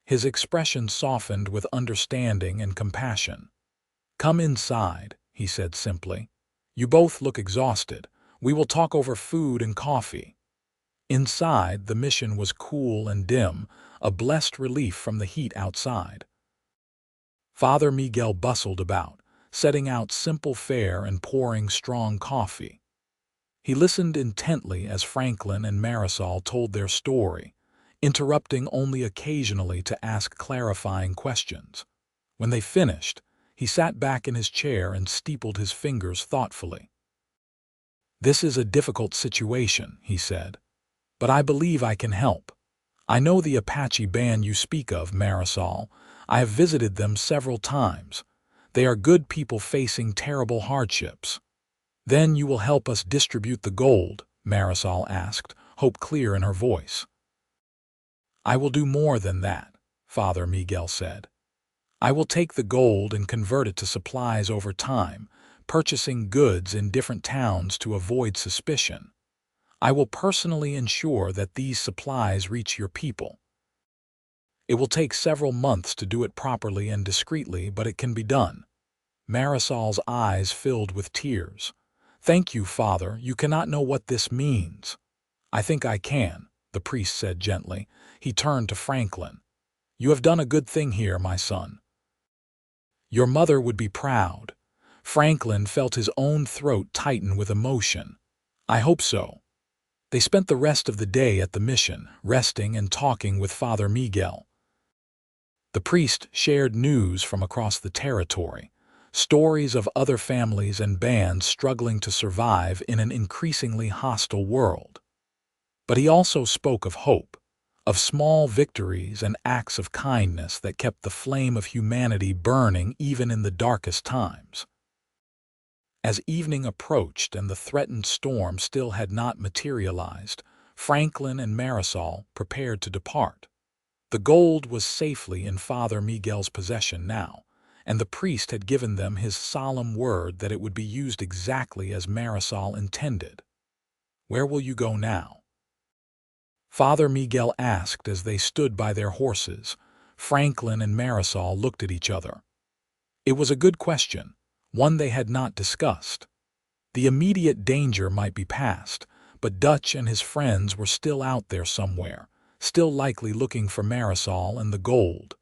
His expression softened with understanding and compassion. "Come inside," he said simply. "You both look exhausted. We will talk over food and coffee." Inside, the mission was cool and dim, a blessed relief from the heat outside. Father Miguel bustled about, setting out simple fare and pouring strong coffee. He listened intently as Franklin and Marisol told their story, interrupting only occasionally to ask clarifying questions. When they finished, he sat back in his chair and steepled his fingers thoughtfully. "This is a difficult situation," he said, "but I believe I can help. I know the Apache band you speak of, Marisol. I have visited them several times. They are good people facing terrible hardships." "Then you will help us distribute the gold?" Marisol asked, hope clear in her voice. "I will do more than that," Father Miguel said. "I will take the gold and convert it to supplies over time, purchasing goods in different towns to avoid suspicion. I will personally ensure that these supplies reach your people. It will take several months to do it properly and discreetly, but it can be done." Marisol's eyes filled with tears. "Thank you, Father. You cannot know what this means." "I think I can," the priest said gently. He turned to Franklin. "You have done a good thing here, my son. Your mother would be proud." Franklin felt his own throat tighten with emotion. "I hope so." They spent the rest of the day at the mission, resting and talking with Father Miguel. The priest shared news from across the territory, stories of other families and bands struggling to survive in an increasingly hostile world. But he also spoke of hope, of small victories and acts of kindness that kept the flame of humanity burning even in the darkest times. As evening approached and the threatened storm still had not materialized, Franklin and Marisol prepared to depart. The gold was safely in Father Miguel's possession now, and the priest had given them his solemn word that it would be used exactly as Marisol intended. "Where will you go now?" Father Miguel asked as they stood by their horses. Franklin and Marisol looked at each other. It was a good question, one they had not discussed. The immediate danger might be past, but Dutch and his friends were still out there somewhere, still likely looking for Marisol and the gold.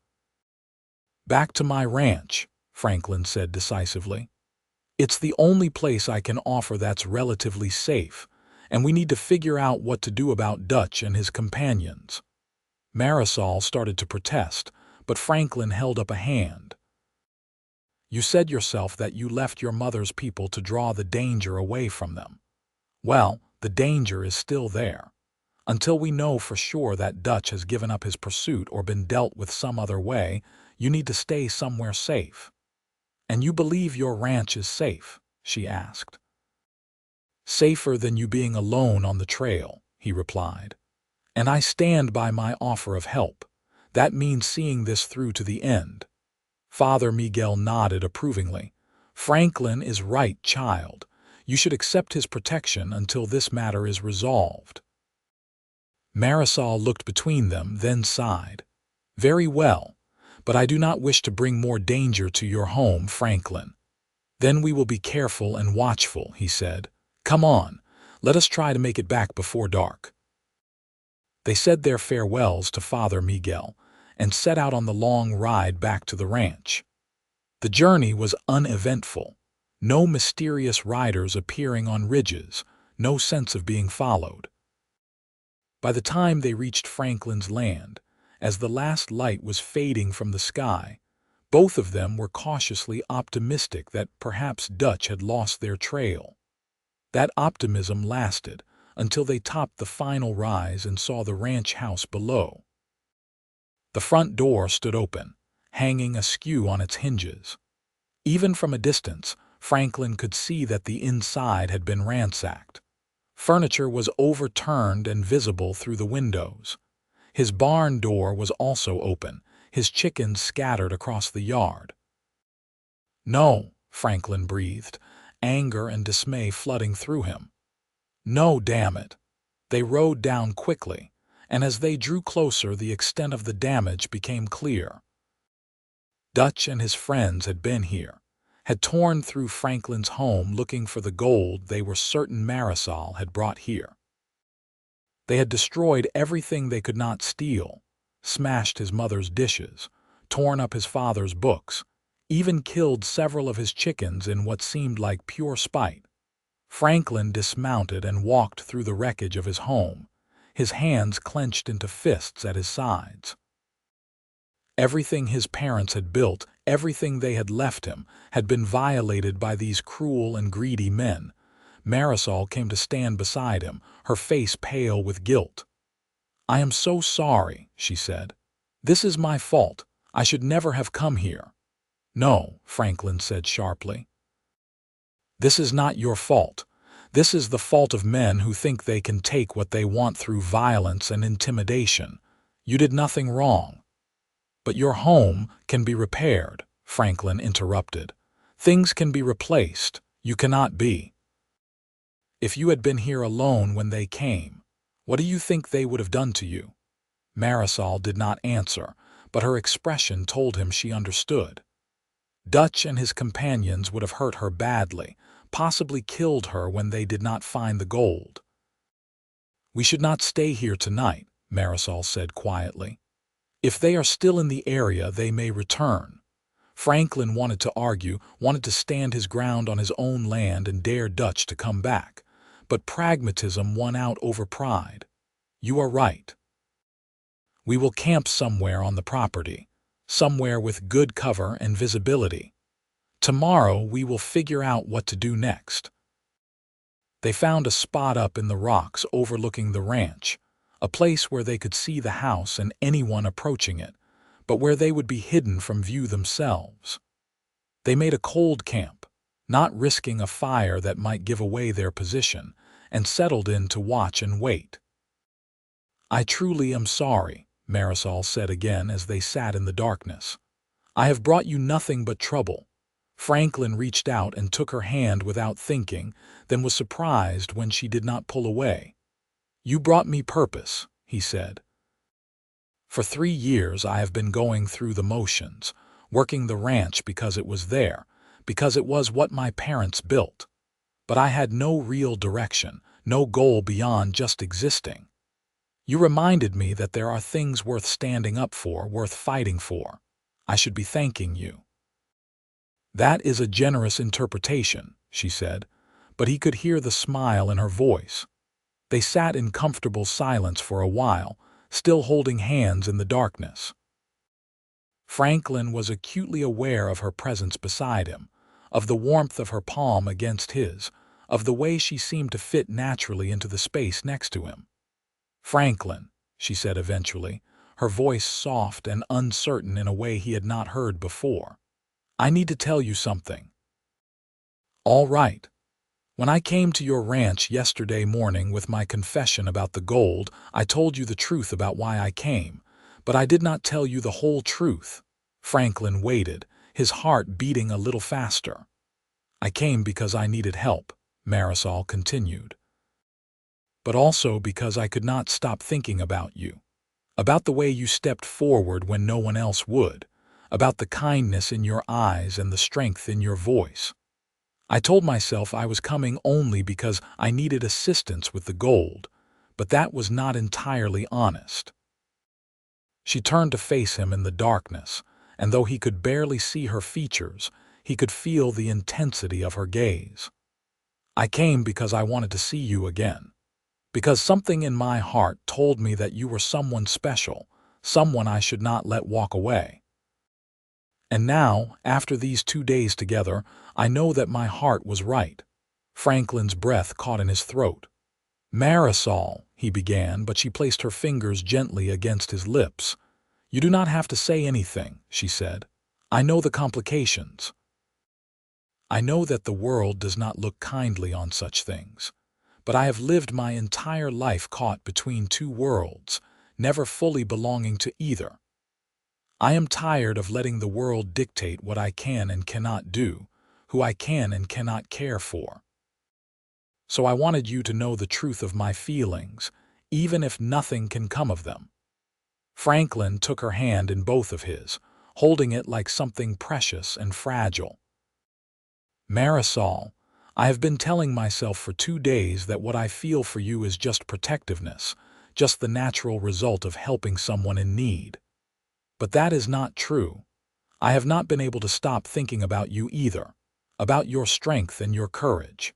"Back to my ranch," Franklin said decisively. "It's the only place I can offer that's relatively safe, and we need to figure out what to do about Dutch and his companions." Marisol started to protest, but Franklin held up a hand. "You said yourself that you left your mother's people to draw the danger away from them. Well, the danger is still there. Until we know for sure that Dutch has given up his pursuit or been dealt with some other way, you need to stay somewhere safe." "And you believe your ranch is safe?" she asked. "Safer than you being alone on the trail," he replied. "And I stand by my offer of help. That means seeing this through to the end." Father Miguel nodded approvingly. "Franklin is right, child. You should accept his protection until this matter is resolved." Marisol looked between them, then sighed. "Very well, but I do not wish to bring more danger to your home, Franklin. Then we will be careful and watchful, he said. Come on, let us try to make it back before dark. They said their farewells to Father Miguel and set out on the long ride back to the ranch. The journey was uneventful. No mysterious riders appearing on ridges, no sense of being followed. By the time they reached Franklin's land, as the last light was fading from the sky, both of them were cautiously optimistic that perhaps Dutch had lost their trail. That optimism lasted until they topped the final rise and saw the ranch house below. The front door stood open, hanging askew on its hinges. Even from a distance, Franklin could see that the inside had been ransacked. Furniture was overturned and visible through the windows. His barn door was also open, his chickens scattered across the yard. No, Franklin breathed, anger and dismay flooding through him. No, damn it. They rode down quickly, and as they drew closer, the extent of the damage became clear. Dutch and his friends had been here, had torn through Franklin's home looking for the gold they were certain Marisol had brought here. They had destroyed everything they could not steal, smashed his mother's dishes, torn up his father's books, even killed several of his chickens in what seemed like pure spite. Franklin dismounted and walked through the wreckage of his home, his hands clenched into fists at his sides. Everything his parents had built, everything they had left him, had been violated by these cruel and greedy men. Marisol came to stand beside him, her face pale with guilt. "I am so sorry," she said. "This is my fault. I should never have come here." "No," Franklin said sharply. "This is not your fault. This is the fault of men who think they can take what they want through violence and intimidation. You did nothing wrong." "But your home can be repaired," Franklin interrupted. "Things can be replaced. You cannot be. If you had been here alone when they came, what do you think they would have done to you?" Marisol did not answer, but her expression told him she understood. Dutch and his companions would have hurt her badly, possibly killed her when they did not find the gold. "We should not stay here tonight," Marisol said quietly. "If they are still in the area, they may return." Franklin wanted to argue, wanted to stand his ground on his own land and dare Dutch to come back, but pragmatism won out over pride. "You are right. We will camp somewhere on the property, somewhere with good cover and visibility. Tomorrow we will figure out what to do next." They found a spot up in the rocks overlooking the ranch, a place where they could see the house and anyone approaching it, but where they would be hidden from view themselves. They made a cold camp, not risking a fire that might give away their position, and settled in to watch and wait. "I truly am sorry," Marisol said again as they sat in the darkness. "I have brought you nothing but trouble." Franklin reached out and took her hand without thinking, then was surprised when she did not pull away. "You brought me purpose," he said. "For 3 years I have been going through the motions, working the ranch because it was there, because it was what my parents built. But I had no real direction, no goal beyond just existing. You reminded me that there are things worth standing up for, worth fighting for. I should be thanking you." "That is a generous interpretation," she said, but he could hear the smile in her voice. They sat in comfortable silence for a while, still holding hands in the darkness. Franklin was acutely aware of her presence beside him, of the warmth of her palm against his, of the way she seemed to fit naturally into the space next to him. "Franklin," she said eventually, her voice soft and uncertain in a way he had not heard before, "I need to tell you something." "All right. When I came to your ranch yesterday morning with my confession about the gold, I told you the truth about why I came, but I did not tell you the whole truth." Franklin waited, his heart beating a little faster. "I came because I needed help," Marisol continued. "But also because I could not stop thinking about you, about the way you stepped forward when no one else would, about the kindness in your eyes and the strength in your voice. I told myself I was coming only because I needed assistance with the gold, but that was not entirely honest. She turned to face him in the darkness, and though he could barely see her features, he could feel the intensity of her gaze. I came because I wanted to see you again, because something in my heart told me that you were someone special, someone I should not let walk away. And now, after these 2 days together, I know that my heart was right. Franklin's breath caught in his throat. Marisol, he began, but she placed her fingers gently against his lips. You do not have to say anything, she said. I know the complications. I know that the world does not look kindly on such things. But I have lived my entire life caught between two worlds, never fully belonging to either. I am tired of letting the world dictate what I can and cannot do, who I can and cannot care for. So I wanted you to know the truth of my feelings, even if nothing can come of them. Franklin took her hand in both of his, holding it like something precious and fragile. Marisol, I have been telling myself for 2 days that what I feel for you is just protectiveness, just the natural result of helping someone in need. But that is not true. I have not been able to stop thinking about you either, about your strength and your courage,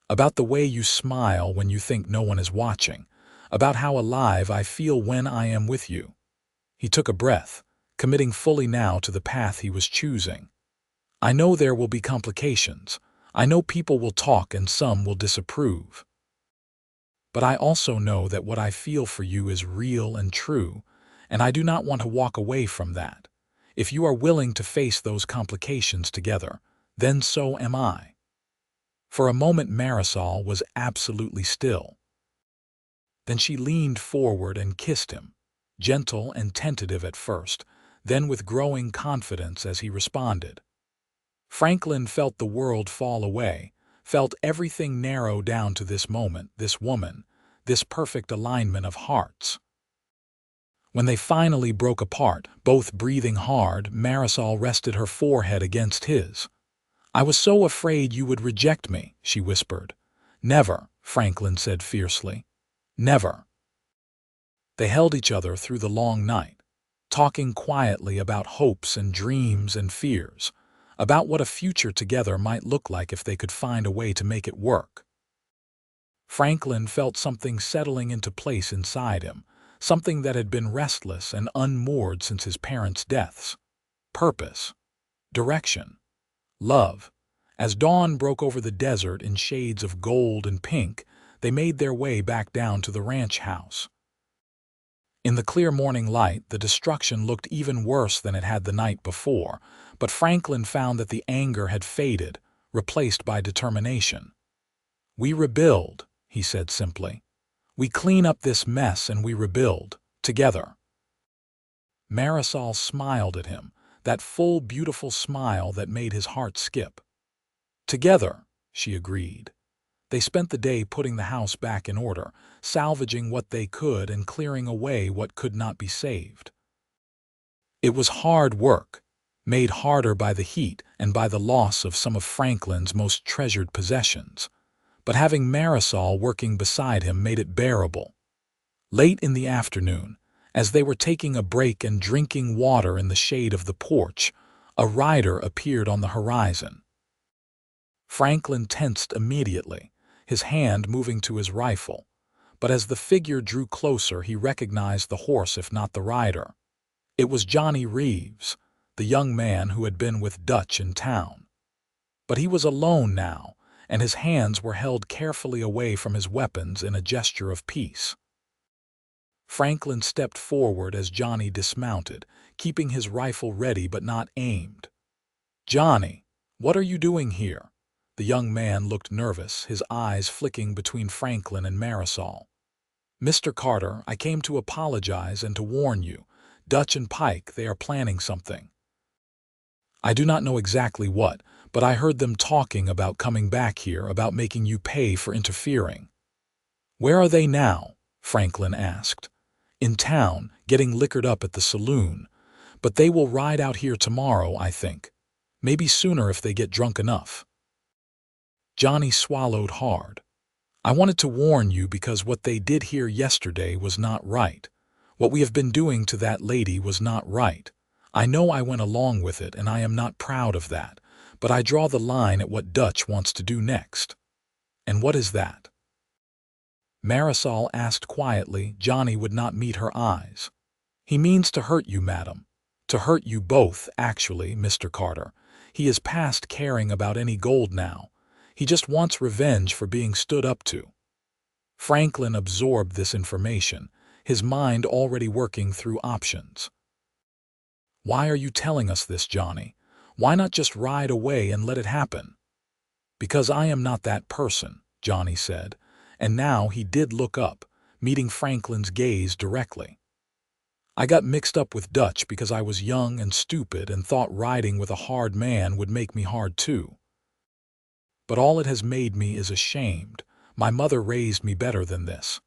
about the way you smile when you think no one is watching, about how alive I feel when I am with you. He took a breath, committing fully now to the path he was choosing. I know there will be complications. I know people will talk and some will disapprove. But I also know that what I feel for you is real and true, and I do not want to walk away from that. If you are willing to face those complications together, then so am I. For a moment Marisol was absolutely still. Then she leaned forward and kissed him, gentle and tentative at first, then with growing confidence as he responded. Franklin felt the world fall away, felt everything narrow down to this moment, this woman, this perfect alignment of hearts. When they finally broke apart, both breathing hard, Marisol rested her forehead against his. I was so afraid you would reject me, she whispered. Never, Franklin said fiercely. Never. They held each other through the long night, talking quietly about hopes and dreams and fears, about what a future together might look like if they could find a way to make it work. Franklin felt something settling into place inside him, something that had been restless and unmoored since his parents' deaths. Purpose, direction, love. As dawn broke over the desert in shades of gold and pink, they made their way back down to the ranch house. In the clear morning light, the destruction looked even worse than it had the night before, but Franklin found that the anger had faded, replaced by determination. We rebuild, he said simply. We clean up this mess and we rebuild, together. Marisol smiled at him, that full, beautiful smile that made his heart skip. Together, she agreed. They spent the day putting the house back in order, salvaging what they could and clearing away what could not be saved. It was hard work, made harder by the heat and by the loss of some of Franklin's most treasured possessions, but having Marisol working beside him made it bearable. Late in the afternoon, as they were taking a break and drinking water in the shade of the porch, a rider appeared on the horizon. Franklin tensed immediately, his hand moving to his rifle, but as the figure drew closer he recognized the horse if not the rider. It was Johnny Reeves, the young man who had been with Dutch in town. But he was alone now, and his hands were held carefully away from his weapons in a gesture of peace. Franklin stepped forward as Johnny dismounted, keeping his rifle ready but not aimed. "Johnny, what are you doing here?" The young man looked nervous, his eyes flicking between Franklin and Marisol. "Mr. Carter, I came to apologize and to warn you. Dutch and Pike, they are planning something. I do not know exactly what, but I heard them talking about coming back here, about making you pay for interfering." "Where are they now?" Franklin asked. "In town, getting liquored up at the saloon. But they will ride out here tomorrow, I think. Maybe sooner if they get drunk enough. Johnny swallowed hard. I wanted to warn you because what they did here yesterday was not right. What we have been doing to that lady was not right. I know I went along with it and I am not proud of that, but I draw the line at what Dutch wants to do next. And what is that? Marisol asked quietly. Johnny would not meet her eyes. He means to hurt you, madam. To hurt you both, actually, Mr. Carter. He is past caring about any gold now. He just wants revenge for being stood up to. Franklin absorbed this information, his mind already working through options. Why are you telling us this, Johnny? Why not just ride away and let it happen? Because I am not that person, Johnny said, and now he did look up, meeting Franklin's gaze directly. I got mixed up with Dutch because I was young and stupid and thought riding with a hard man would make me hard too. But all it has made me is ashamed. My mother raised me better than this.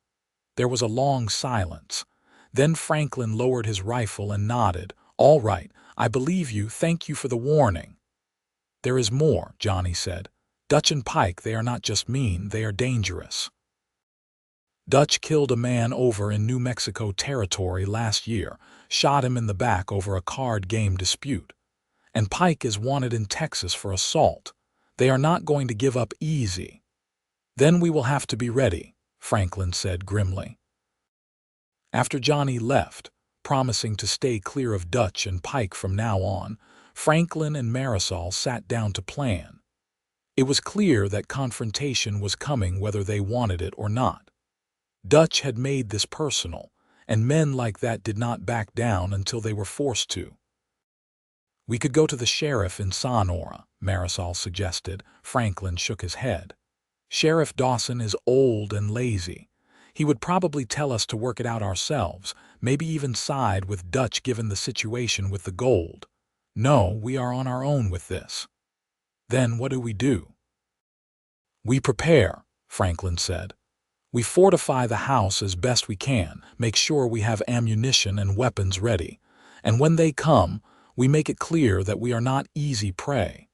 There was a long silence. Then Franklin lowered his rifle and nodded. All right, I believe you. Thank you for the warning. There is more, Johnny said. Dutch and Pike, they are not just mean, they are dangerous. Dutch killed a man over in New Mexico territory last year, shot him in the back over a card game dispute. And Pike is wanted in Texas for assault. They are not going to give up easy. Then we will have to be ready, Franklin said grimly. After Johnny left, promising to stay clear of Dutch and Pike from now on, Franklin and Marisol sat down to plan. It was clear that confrontation was coming whether they wanted it or not. Dutch had made this personal, and men like that did not back down until they were forced to. We could go to the sheriff in Sonora, Marisol suggested. Franklin shook his head. Sheriff Dawson is old and lazy. He would probably tell us to work it out ourselves, maybe even side with Dutch given the situation with the gold. No, we are on our own with this. Then what do? We prepare, Franklin said. We fortify the house as best we can, make sure we have ammunition and weapons ready, and when they come, we make it clear that we are not easy prey.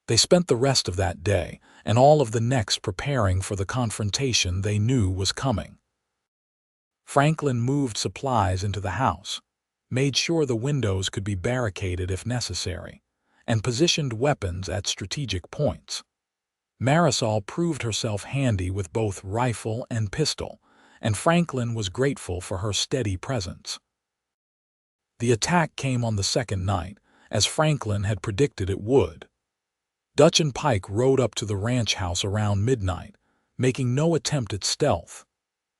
They spent the rest of that day and all of the next preparing for the confrontation they knew was coming. Franklin moved supplies into the house, made sure the windows could be barricaded if necessary, and positioned weapons at strategic points. Marisol proved herself handy with both rifle and pistol, and Franklin was grateful for her steady presence. The attack came on the second night, as Franklin had predicted it would. Dutch and Pike rode up to the ranch house around midnight, making no attempt at stealth.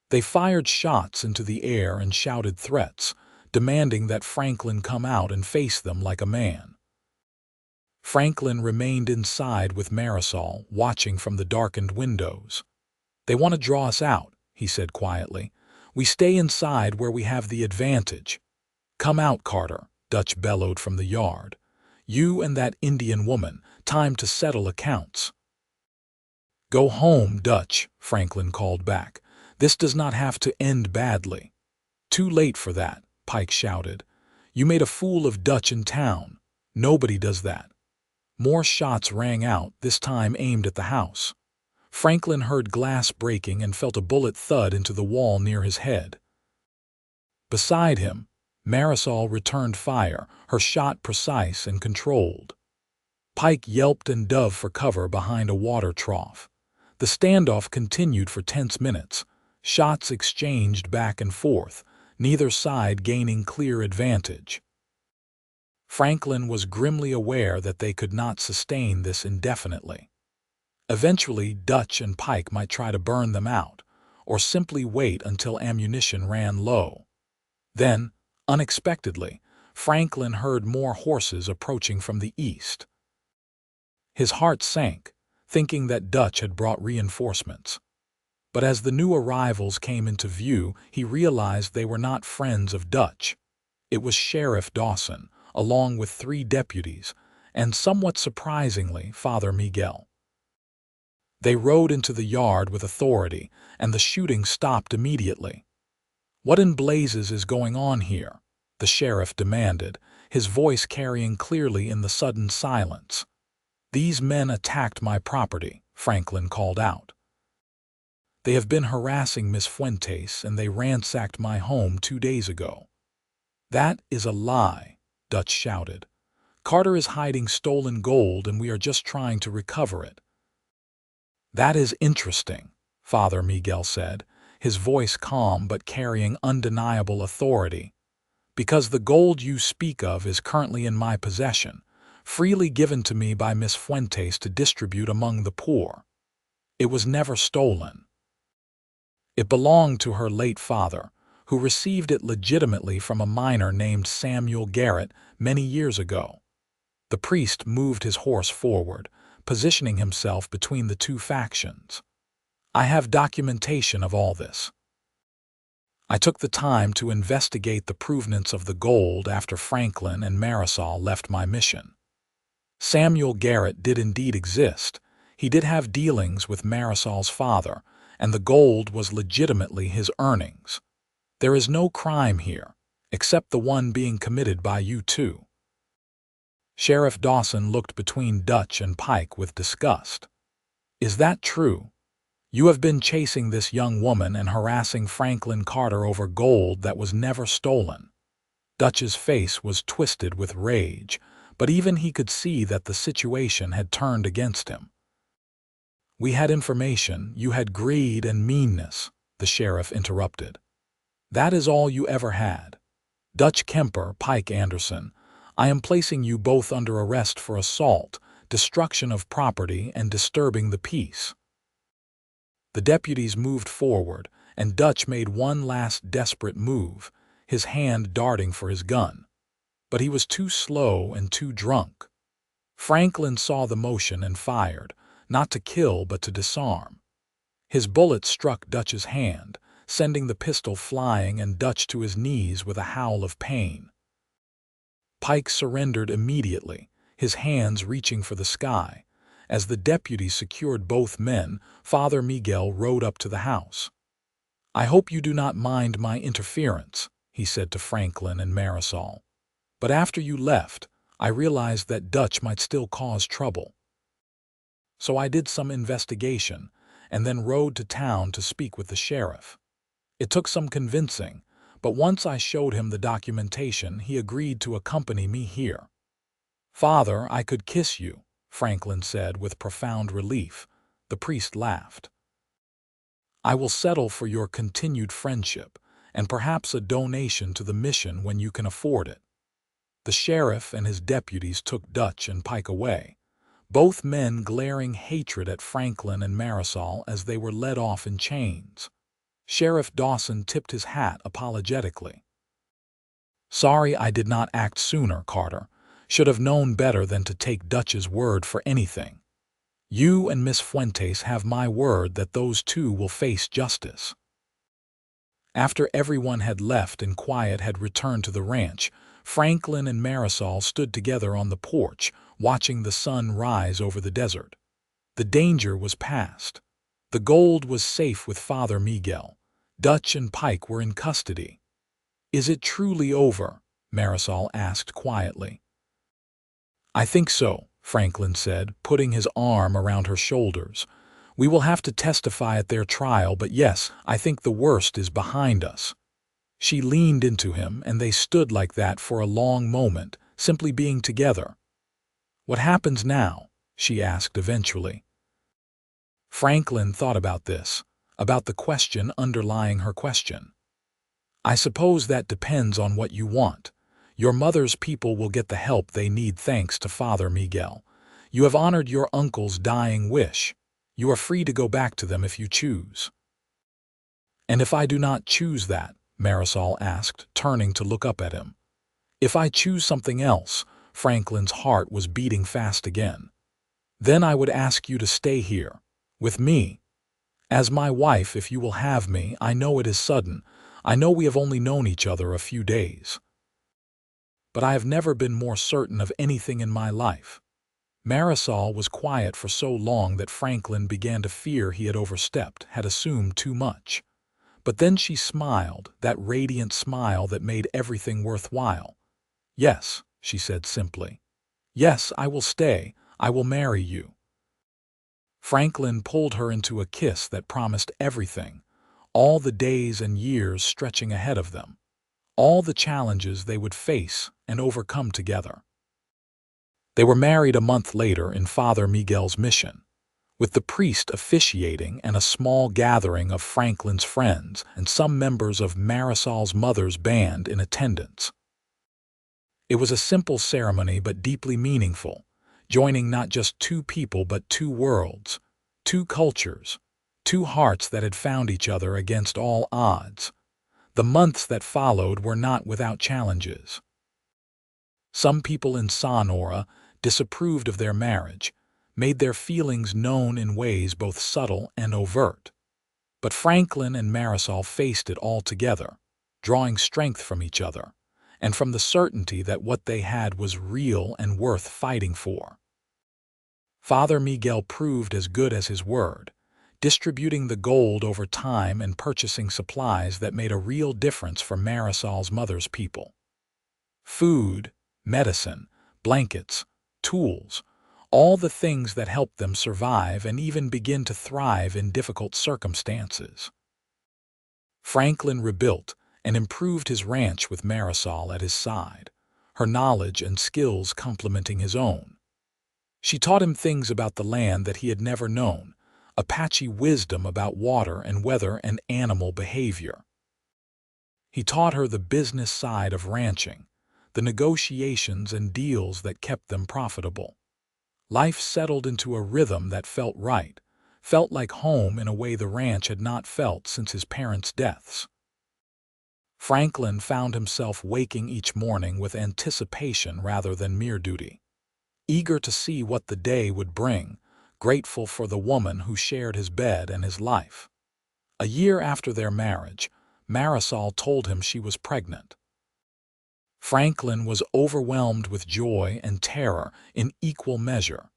They fired shots into the air and shouted threats, demanding that Franklin come out and face them like a man. Franklin remained inside with Marisol, watching from the darkened windows. They want to draw us out, he said quietly. We stay inside where we have the advantage. Come out, Carter, Dutch bellowed from the yard. You and that Indian woman, time to settle accounts. Go home, Dutch, Franklin called back. This does not have to end badly. Too late for that, Pike shouted. You made a fool of Dutch in town. Nobody does that. More shots rang out, this time aimed at the house. Franklin heard glass breaking and felt a bullet thud into the wall near his head. Beside him, Marisol returned fire, her shot precise and controlled. Pike yelped and dove for cover behind a water trough. The standoff continued for tense minutes, shots exchanged back and forth, neither side gaining clear advantage. Franklin was grimly aware that they could not sustain this indefinitely. Eventually, Dutch and Pike might try to burn them out, or simply wait until ammunition ran low. Then, unexpectedly, Franklin heard more horses approaching from the east. His heart sank, thinking that Dutch had brought reinforcements. But as the new arrivals came into view, he realized they were not friends of Dutch. It was Sheriff Dawson, along with 3 deputies, and somewhat surprisingly, Father Miguel. They rode into the yard with authority, and the shooting stopped immediately. What in blazes is going on here? the sheriff demanded, his voice carrying clearly in the sudden silence. "These men attacked my property," Franklin called out. "They have been harassing Miss Fuentes, and they ransacked my home 2 days ago." "That is a lie," Dutch shouted. "Carter is hiding stolen gold, and we are just trying to recover it." "That is interesting," Father Miguel said, his voice calm but carrying undeniable authority. "Because the gold you speak of is currently in my possession, freely given to me by Miss Fuentes to distribute among the poor. It was never stolen. It belonged to her late father, who received it legitimately from a miner named Samuel Garrett many years ago." The priest moved his horse forward, positioning himself between the two factions. "I have documentation of all this. I took the time to investigate the provenance of the gold after Franklin and Marisol left my mission. Samuel Garrett did indeed exist. He did have dealings with Marisol's father, and the gold was legitimately his earnings. There is no crime here, except the one being committed by you two." Sheriff Dawson looked between Dutch and Pike with disgust. "Is that true? You have been chasing this young woman and harassing Franklin Carter over gold that was never stolen." Dutch's face was twisted with rage, but even he could see that the situation had turned against him. "We had information, you had greed and meanness," the sheriff interrupted. "That is all you ever had. Dutch Kemper, Pike Anderson, I am placing you both under arrest for assault, destruction of property, and disturbing the peace." The deputies moved forward, and Dutch made one last desperate move, his hand darting for his gun. But he was too slow and too drunk. Franklin saw the motion and fired, not to kill but to disarm. His bullet struck Dutch's hand, sending the pistol flying and Dutch to his knees with a howl of pain. Pike surrendered immediately, his hands reaching for the sky. As the deputies secured both men, Father Miguel rode up to the house. "I hope you do not mind my interference," he said to Franklin and Marisol. "But after you left, I realized that Dutch might still cause trouble. So I did some investigation, and then rode to town to speak with the sheriff. It took some convincing, but once I showed him the documentation, he agreed to accompany me here." "Father, I could kiss you," Franklin said with profound relief. The priest laughed. "I will settle for your continued friendship, and perhaps a donation to the mission when you can afford it." The sheriff and his deputies took Dutch and Pike away, both men glaring hatred at Franklin and Marisol as they were led off in chains. Sheriff Dawson tipped his hat apologetically. "Sorry I did not act sooner, Carter. Should have known better than to take Dutch's word for anything. You and Miss Fuentes have my word that those two will face justice." After everyone had left and quiet had returned to the ranch, Franklin and Marisol stood together on the porch, watching the sun rise over the desert. The danger was past. The gold was safe with Father Miguel. Dutch and Pike were in custody. "Is it truly over?" Marisol asked quietly. "I think so," Franklin said, putting his arm around her shoulders. "We will have to testify at their trial, but yes, I think the worst is behind us." She leaned into him, and they stood like that for a long moment, simply being together. "What happens now?" she asked eventually. Franklin thought about this, about the question underlying her question. "I suppose that depends on what you want. Your mother's people will get the help they need thanks to Father Miguel. You have honored your uncle's dying wish. You are free to go back to them if you choose." "And if I do not choose that?" Marisol asked, turning to look up at him. "If I choose something else," Franklin's heart was beating fast again. "Then I would ask you to stay here, with me. As my wife, if you will have me. I know it is sudden. I know we have only known each other a few days. But I have never been more certain of anything in my life." Marisol was quiet for so long that Franklin began to fear he had overstepped, had assumed too much. But then she smiled, that radiant smile that made everything worthwhile. "Yes," she said simply. "Yes, I will stay. I will marry you." Franklin pulled her into a kiss that promised everything, all the days and years stretching ahead of them, all the challenges they would face and overcome together. They were married a month later in Father Miguel's mission, with the priest officiating and a small gathering of Franklin's friends and some members of Marisol's mother's band in attendance. It was a simple ceremony but deeply meaningful, joining not just two people but two worlds, two cultures, two hearts that had found each other against all odds. The months that followed were not without challenges. Some people in Sonora disapproved of their marriage, made their feelings known in ways both subtle and overt. But Franklin and Marisol faced it all together, drawing strength from each other, and from the certainty that what they had was real and worth fighting for. Father Miguel proved as good as his word, distributing the gold over time and purchasing supplies that made a real difference for Marisol's mother's people. Food, medicine, blankets, tools, all the things that helped them survive and even begin to thrive in difficult circumstances. Franklin rebuilt and improved his ranch with Marisol at his side, her knowledge and skills complementing his own. She taught him things about the land that he had never known, Apache wisdom about water and weather and animal behavior. He taught her the business side of ranching, the negotiations and deals that kept them profitable. Life settled into a rhythm that felt right, felt like home in a way the ranch had not felt since his parents' deaths. Franklin found himself waking each morning with anticipation rather than mere duty, eager to see what the day would bring, grateful for the woman who shared his bed and his life. A year after their marriage, Marisol told him she was pregnant. Franklin was overwhelmed with joy and terror in equal measure,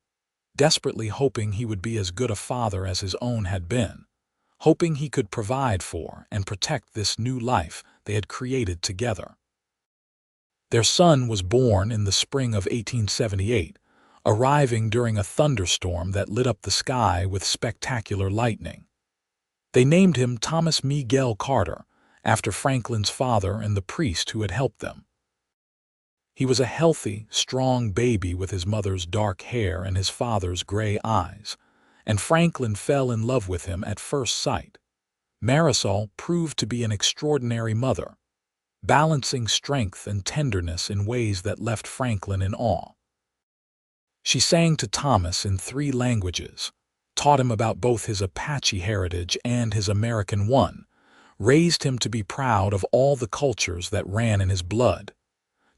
desperately hoping he would be as good a father as his own had been, hoping he could provide for and protect this new life they had created together. Their son was born in the spring of 1878, arriving during a thunderstorm that lit up the sky with spectacular lightning. They named him Thomas Miguel Carter, after Franklin's father and the priest who had helped them. He was a healthy, strong baby with his mother's dark hair and his father's gray eyes, and Franklin fell in love with him at first sight. Marisol proved to be an extraordinary mother, balancing strength and tenderness in ways that left Franklin in awe. She sang to Thomas in 3 languages, taught him about both his Apache heritage and his American one, raised him to be proud of all the cultures that ran in his blood.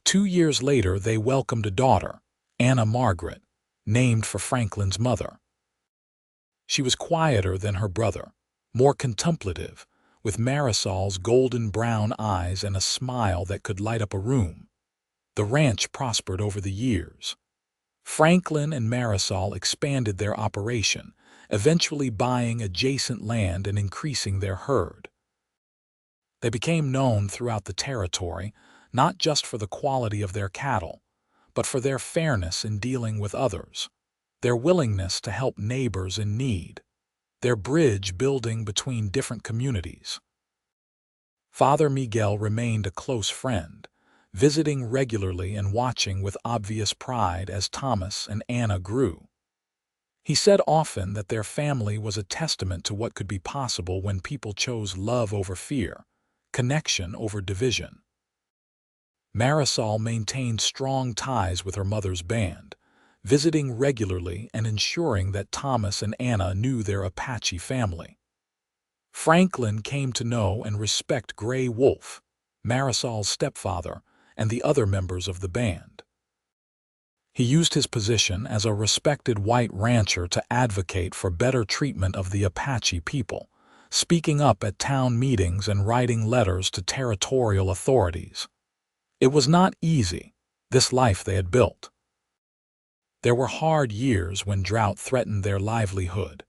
2 years later, they welcomed a daughter, Anna Margaret, named for Franklin's mother. She was quieter than her brother, more contemplative, with Marisol's golden brown eyes and a smile that could light up a room. The ranch prospered over the years. Franklin and Marisol expanded their operation, eventually buying adjacent land and increasing their herd. They became known throughout the territory, not just for the quality of their cattle, but for their fairness in dealing with others, their willingness to help neighbors in need, their bridge building between different communities. Father Miguel remained a close friend, visiting regularly and watching with obvious pride as Thomas and Anna grew. He said often that their family was a testament to what could be possible when people chose love over fear, connection over division. Marisol maintained strong ties with her mother's band, visiting regularly and ensuring that Thomas and Anna knew their Apache family. Franklin came to know and respect Gray Wolf, Marisol's stepfather, and the other members of the band. He used his position as a respected white rancher to advocate for better treatment of the Apache people, speaking up at town meetings and writing letters to territorial authorities. It was not easy, this life they had built. There were hard years when drought threatened their livelihood,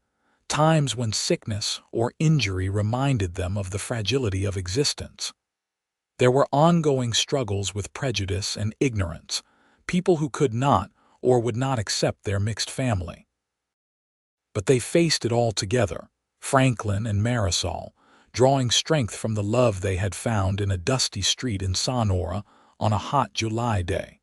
times when sickness or injury reminded them of the fragility of existence. There were ongoing struggles with prejudice and ignorance, people who could not or would not accept their mixed family. But they faced it all together, Franklin and Marisol, drawing strength from the love they had found in a dusty street in Sonora on a hot July day.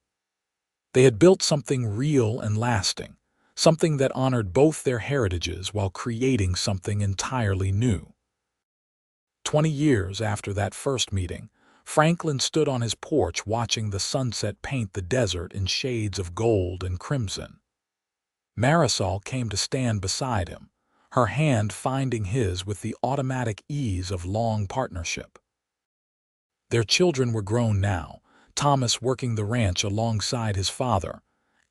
They had built something real and lasting, something that honored both their heritages while creating something entirely new. 20 years after that first meeting, Franklin stood on his porch watching the sunset paint the desert in shades of gold and crimson. Marisol came to stand beside him, her hand finding his with the automatic ease of long partnership. Their children were grown now, Thomas working the ranch alongside his father,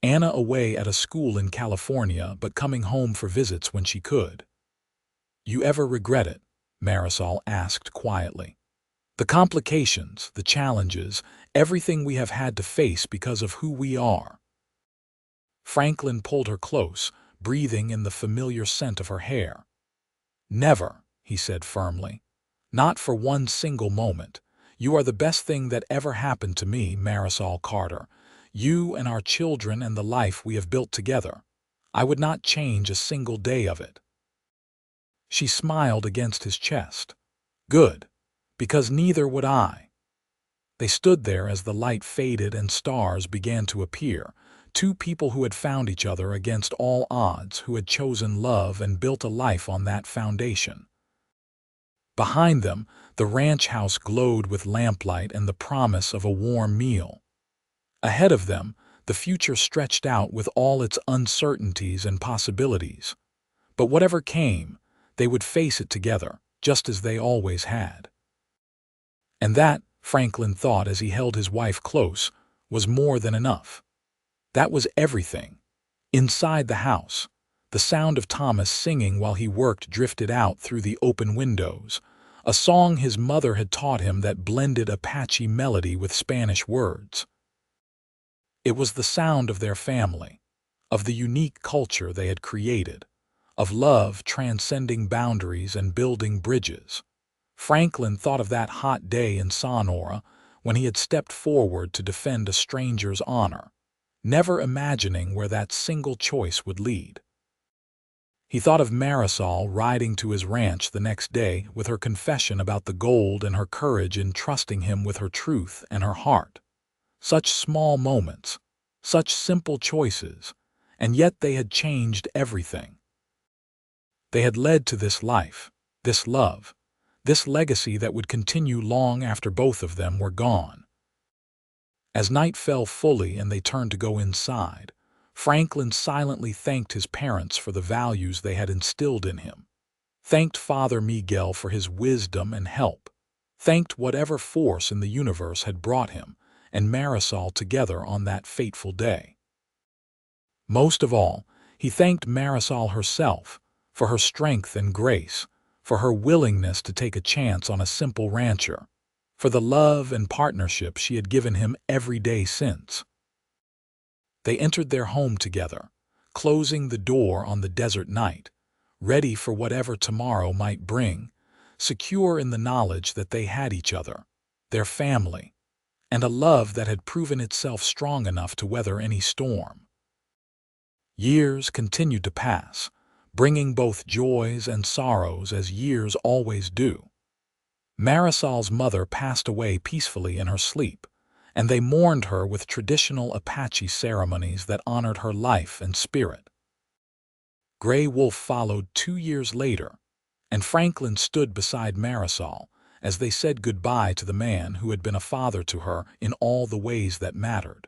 Anna away at a school in California but coming home for visits when she could. "You ever regret it?" Marisol asked quietly. "The complications, the challenges, everything we have had to face because of who we are." Franklin pulled her close, breathing in the familiar scent of her hair. "Never," he said firmly. "Not for one single moment. You are the best thing that ever happened to me, Marisol Carter. You and our children and the life we have built together. I would not change a single day of it." She smiled against his chest. "Good, because neither would I." They stood there as the light faded and stars began to appear, two people who had found each other against all odds, who had chosen love and built a life on that foundation. Behind them, the ranch house glowed with lamplight and the promise of a warm meal. Ahead of them, the future stretched out with all its uncertainties and possibilities. But whatever came, they would face it together, just as they always had. And that, Franklin thought as he held his wife close, was more than enough. That was everything. Inside the house, the sound of Thomas singing while he worked drifted out through the open windows, a song his mother had taught him that blended Apache melody with Spanish words. It was the sound of their family, of the unique culture they had created, of love transcending boundaries and building bridges. Franklin thought of that hot day in Sonora when he had stepped forward to defend a stranger's honor, never imagining where that single choice would lead. He thought of Marisol riding to his ranch the next day with her confession about the gold and her courage in trusting him with her truth and her heart. Such small moments, such simple choices, and yet they had changed everything. They had led to this life, this love, this legacy that would continue long after both of them were gone. As night fell fully and they turned to go inside, Franklin silently thanked his parents for the values they had instilled in him, thanked Father Miguel for his wisdom and help, thanked whatever force in the universe had brought him and Marisol together on that fateful day. Most of all, he thanked Marisol herself for her strength and grace, for her willingness to take a chance on a simple rancher, for the love and partnership she had given him every day since. They entered their home together, closing the door on the desert night, ready for whatever tomorrow might bring, secure in the knowledge that they had each other, their family, and a love that had proven itself strong enough to weather any storm. Years continued to pass, bringing both joys and sorrows as years always do. Marisol's mother passed away peacefully in her sleep, and they mourned her with traditional Apache ceremonies that honored her life and spirit. Gray Wolf followed 2 years later, and Franklin stood beside Marisol as they said goodbye to the man who had been a father to her in all the ways that mattered.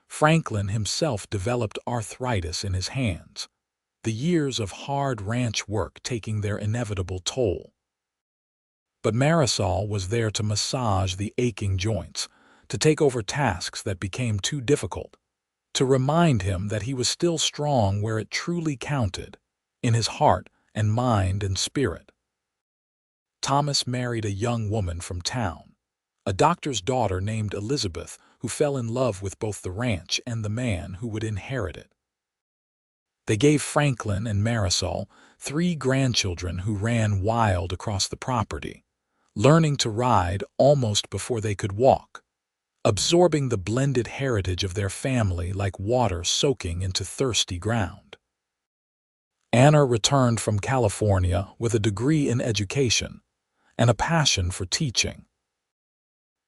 Franklin himself developed arthritis in his hands, the years of hard ranch work taking their inevitable toll. But Marisol was there to massage the aching joints, to take over tasks that became too difficult, to remind him that he was still strong where it truly counted, in his heart and mind and spirit. Thomas married a young woman from town, a doctor's daughter named Elizabeth, who fell in love with both the ranch and the man who would inherit it. They gave Franklin and Marisol 3 grandchildren who ran wild across the property, learning to ride almost before they could walk, absorbing the blended heritage of their family like water soaking into thirsty ground. Anna returned from California with a degree in education and a passion for teaching.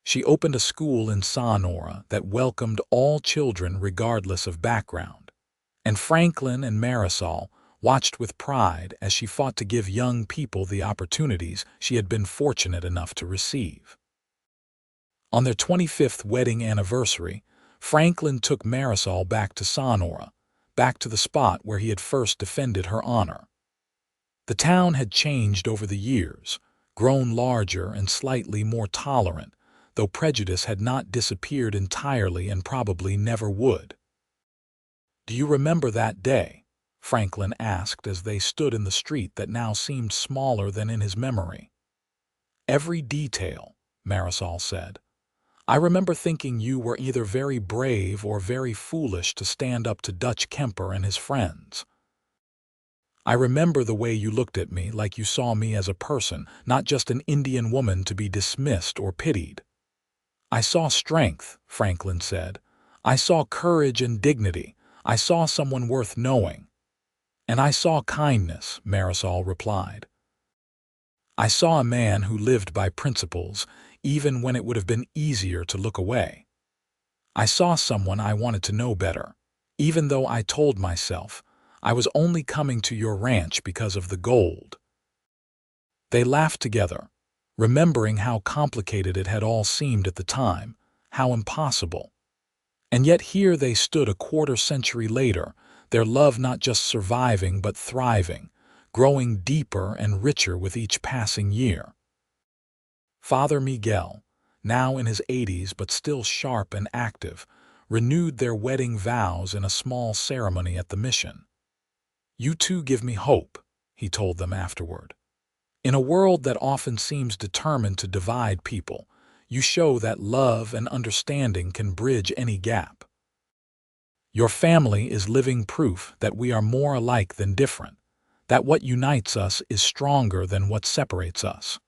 She opened a school in Sonora that welcomed all children regardless of background, and Franklin and Marisol watched with pride as she fought to give young people the opportunities she had been fortunate enough to receive. On their 25th wedding anniversary, Franklin took Marisol back to Sonora, back to the spot where he had first defended her honor. The town had changed over the years, grown larger and slightly more tolerant, though prejudice had not disappeared entirely and probably never would. "Do you remember that day?" Franklin asked as they stood in the street that now seemed smaller than in his memory. "Every detail," Marisol said. "I remember thinking you were either very brave or very foolish to stand up to Dutch Kemper and his friends. I remember the way you looked at me like you saw me as a person, not just an Indian woman to be dismissed or pitied." "I saw strength," Franklin said. "I saw courage and dignity. I saw someone worth knowing." "And I saw kindness," Marisol replied. "I saw a man who lived by principles, even when it would have been easier to look away. I saw someone I wanted to know better, even though I told myself I was only coming to your ranch because of the gold." They laughed together, remembering how complicated it had all seemed at the time, how impossible. And yet here they stood a quarter-century later, their love not just surviving but thriving, growing deeper and richer with each passing year. Father Miguel, now in his 80s but still sharp and active, renewed their wedding vows in a small ceremony at the mission. "You two give me hope," he told them afterward. "In a world that often seems determined to divide people, you show that love and understanding can bridge any gap. Your family is living proof that we are more alike than different, that what unites us is stronger than what separates us."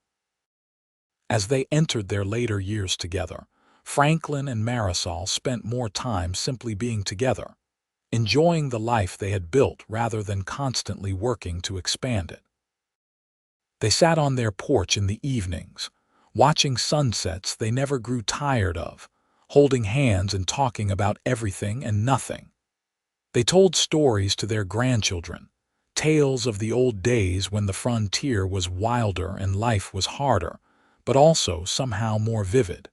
As they entered their later years together, Franklin and Marisol spent more time simply being together, enjoying the life they had built rather than constantly working to expand it. They sat on their porch in the evenings, watching sunsets they never grew tired of, holding hands and talking about everything and nothing. They told stories to their grandchildren, tales of the old days when the frontier was wilder and life was harder, but also somehow more vivid.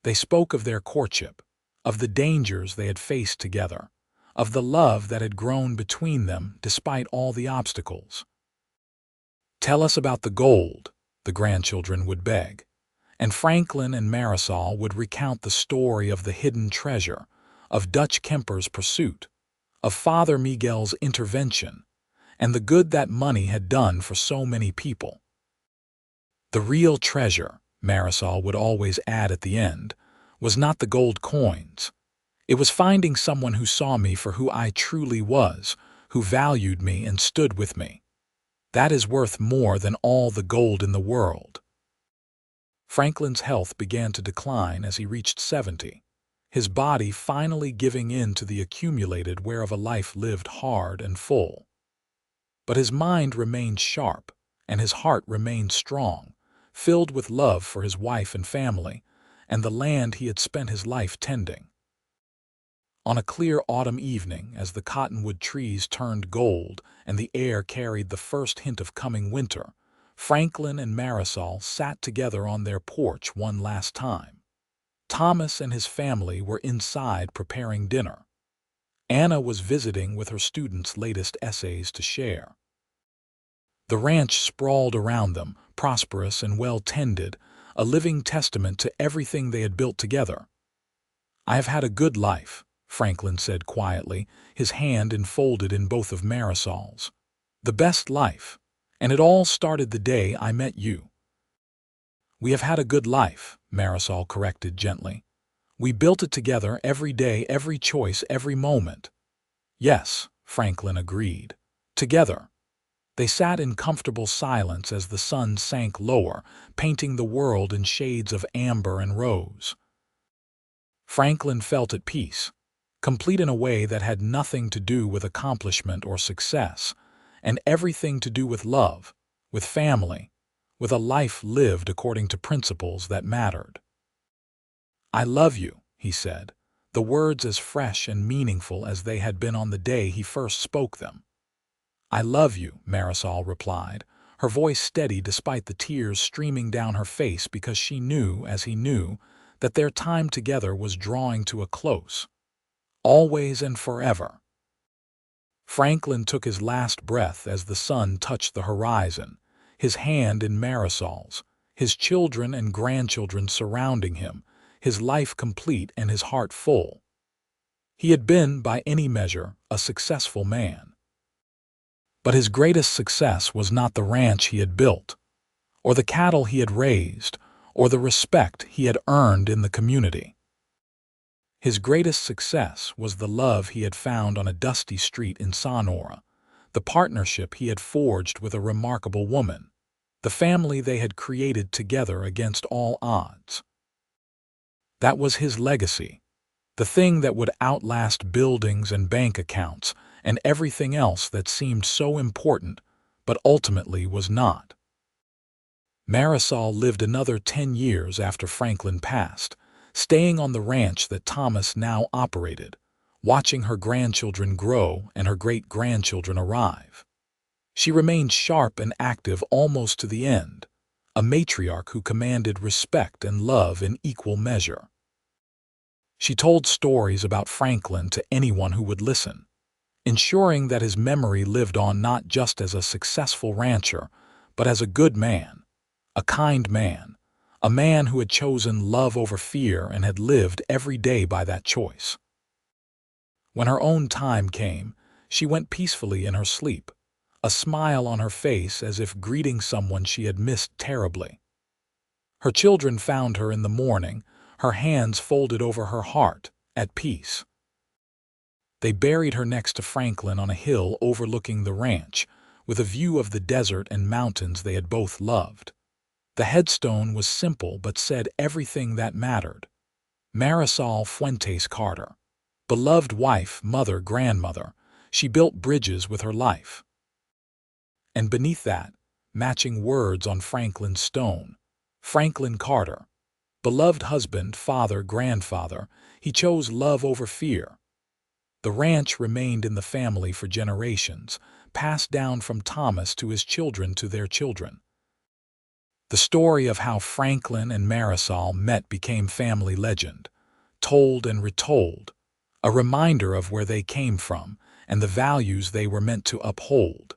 They spoke of their courtship, of the dangers they had faced together, of the love that had grown between them despite all the obstacles. "Tell us about the gold," the grandchildren would beg, and Franklin and Marisol would recount the story of the hidden treasure, of Dutch Kemper's pursuit, of Father Miguel's intervention, and the good that money had done for so many people. "The real treasure," Marisol would always add at the end, "was not the gold coins. It was finding someone who saw me for who I truly was, who valued me and stood with me. That is worth more than all the gold in the world." Franklin's health began to decline as he reached 70, his body finally giving in to the accumulated wear of a life lived hard and full. But his mind remained sharp, and his heart remained strong, filled with love for his wife and family, and the land he had spent his life tending. On a clear autumn evening, as the cottonwood trees turned gold and the air carried the first hint of coming winter, Franklin and Marisol sat together on their porch one last time. Thomas and his family were inside preparing dinner. Anna was visiting with her students' latest essays to share. The ranch sprawled around them, prosperous and well-tended, a living testament to everything they had built together. "I have had a good life," Franklin said quietly, his hand enfolded in both of Marisol's. "The best life, and it all started the day I met you." "We have had a good life," Marisol corrected gently. "We built it together every day, every choice, every moment." "Yes," Franklin agreed. Together, they sat in comfortable silence as the sun sank lower, painting the world in shades of amber and rose. Franklin felt at peace, complete in a way that had nothing to do with accomplishment or success, and everything to do with love, with family, with a life lived according to principles that mattered. "I love you," he said, the words as fresh and meaningful as they had been on the day he first spoke them. "I love you," Marisol replied, her voice steady despite the tears streaming down her face because she knew, as he knew, that their time together was drawing to a close. Always and forever. Franklin took his last breath as the sun touched the horizon, his hand in Marisol's, his children and grandchildren surrounding him, his life complete and his heart full. He had been, by any measure, a successful man. But his greatest success was not the ranch he had built, or the cattle he had raised, or the respect he had earned in the community. His greatest success was the love he had found on a dusty street in Sonora, the partnership he had forged with a remarkable woman, the family they had created together against all odds. That was his legacy, the thing that would outlast buildings and bank accounts and everything else that seemed so important but ultimately was not. Marisol lived another 10 years after Franklin passed, staying on the ranch that Thomas now operated, watching her grandchildren grow and her great-grandchildren arrive. She remained sharp and active almost to the end, a matriarch who commanded respect and love in equal measure. She told stories about Franklin to anyone who would listen, ensuring that his memory lived on not just as a successful rancher, but as a good man, a kind man, a man who had chosen love over fear and had lived every day by that choice. When her own time came, she went peacefully in her sleep, a smile on her face as if greeting someone she had missed terribly. Her children found her in the morning, her hands folded over her heart, at peace. They buried her next to Franklin on a hill overlooking the ranch, with a view of the desert and mountains they had both loved. The headstone was simple but said everything that mattered. Marisol Fuentes Carter. Beloved wife, mother, grandmother, she built bridges with her life. And beneath that, matching words on Franklin's stone, Franklin Carter. Beloved husband, father, grandfather, he chose love over fear. The ranch remained in the family for generations, passed down from Thomas to his children to their children. The story of how Franklin and Marisol met became family legend, told and retold, a reminder of where they came from and the values they were meant to uphold.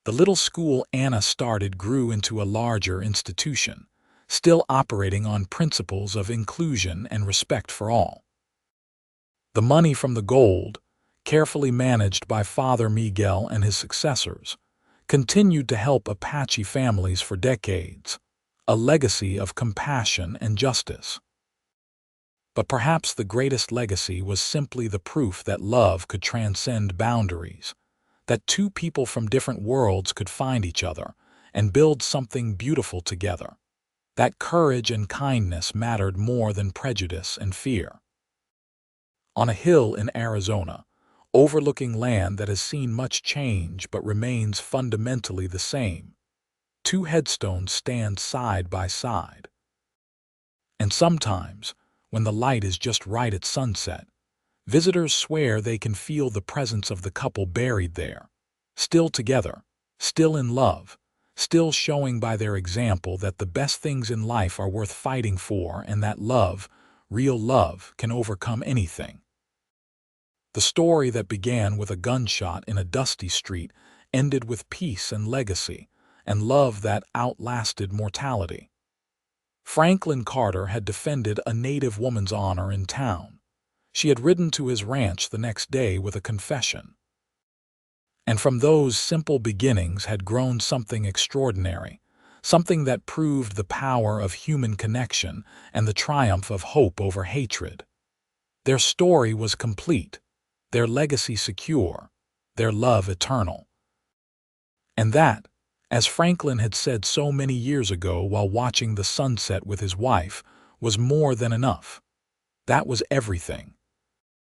The little school Anna started grew into a larger institution, still operating on principles of inclusion and respect for all. The money from the gold, carefully managed by Father Miguel and his successors, continued to help Apache families for decades, a legacy of compassion and justice. But perhaps the greatest legacy was simply the proof that love could transcend boundaries, that two people from different worlds could find each other and build something beautiful together, that courage and kindness mattered more than prejudice and fear. On a hill in Arizona, overlooking land that has seen much change but remains fundamentally the same, two headstones stand side by side. And sometimes, when the light is just right at sunset, visitors swear they can feel the presence of the couple buried there, still together, still in love, still showing by their example that the best things in life are worth fighting for and that love, real love, can overcome anything. The story that began with a gunshot in a dusty street ended with peace and legacy, and love that outlasted mortality. Franklin Carter had defended a native woman's honor in town. She had ridden to his ranch the next day with a confession. And from those simple beginnings had grown something extraordinary, something that proved the power of human connection and the triumph of hope over hatred. Their story was complete, their legacy secure, their love eternal. And that, as Franklin had said so many years ago while watching the sunset with his wife, was more than enough. That was everything.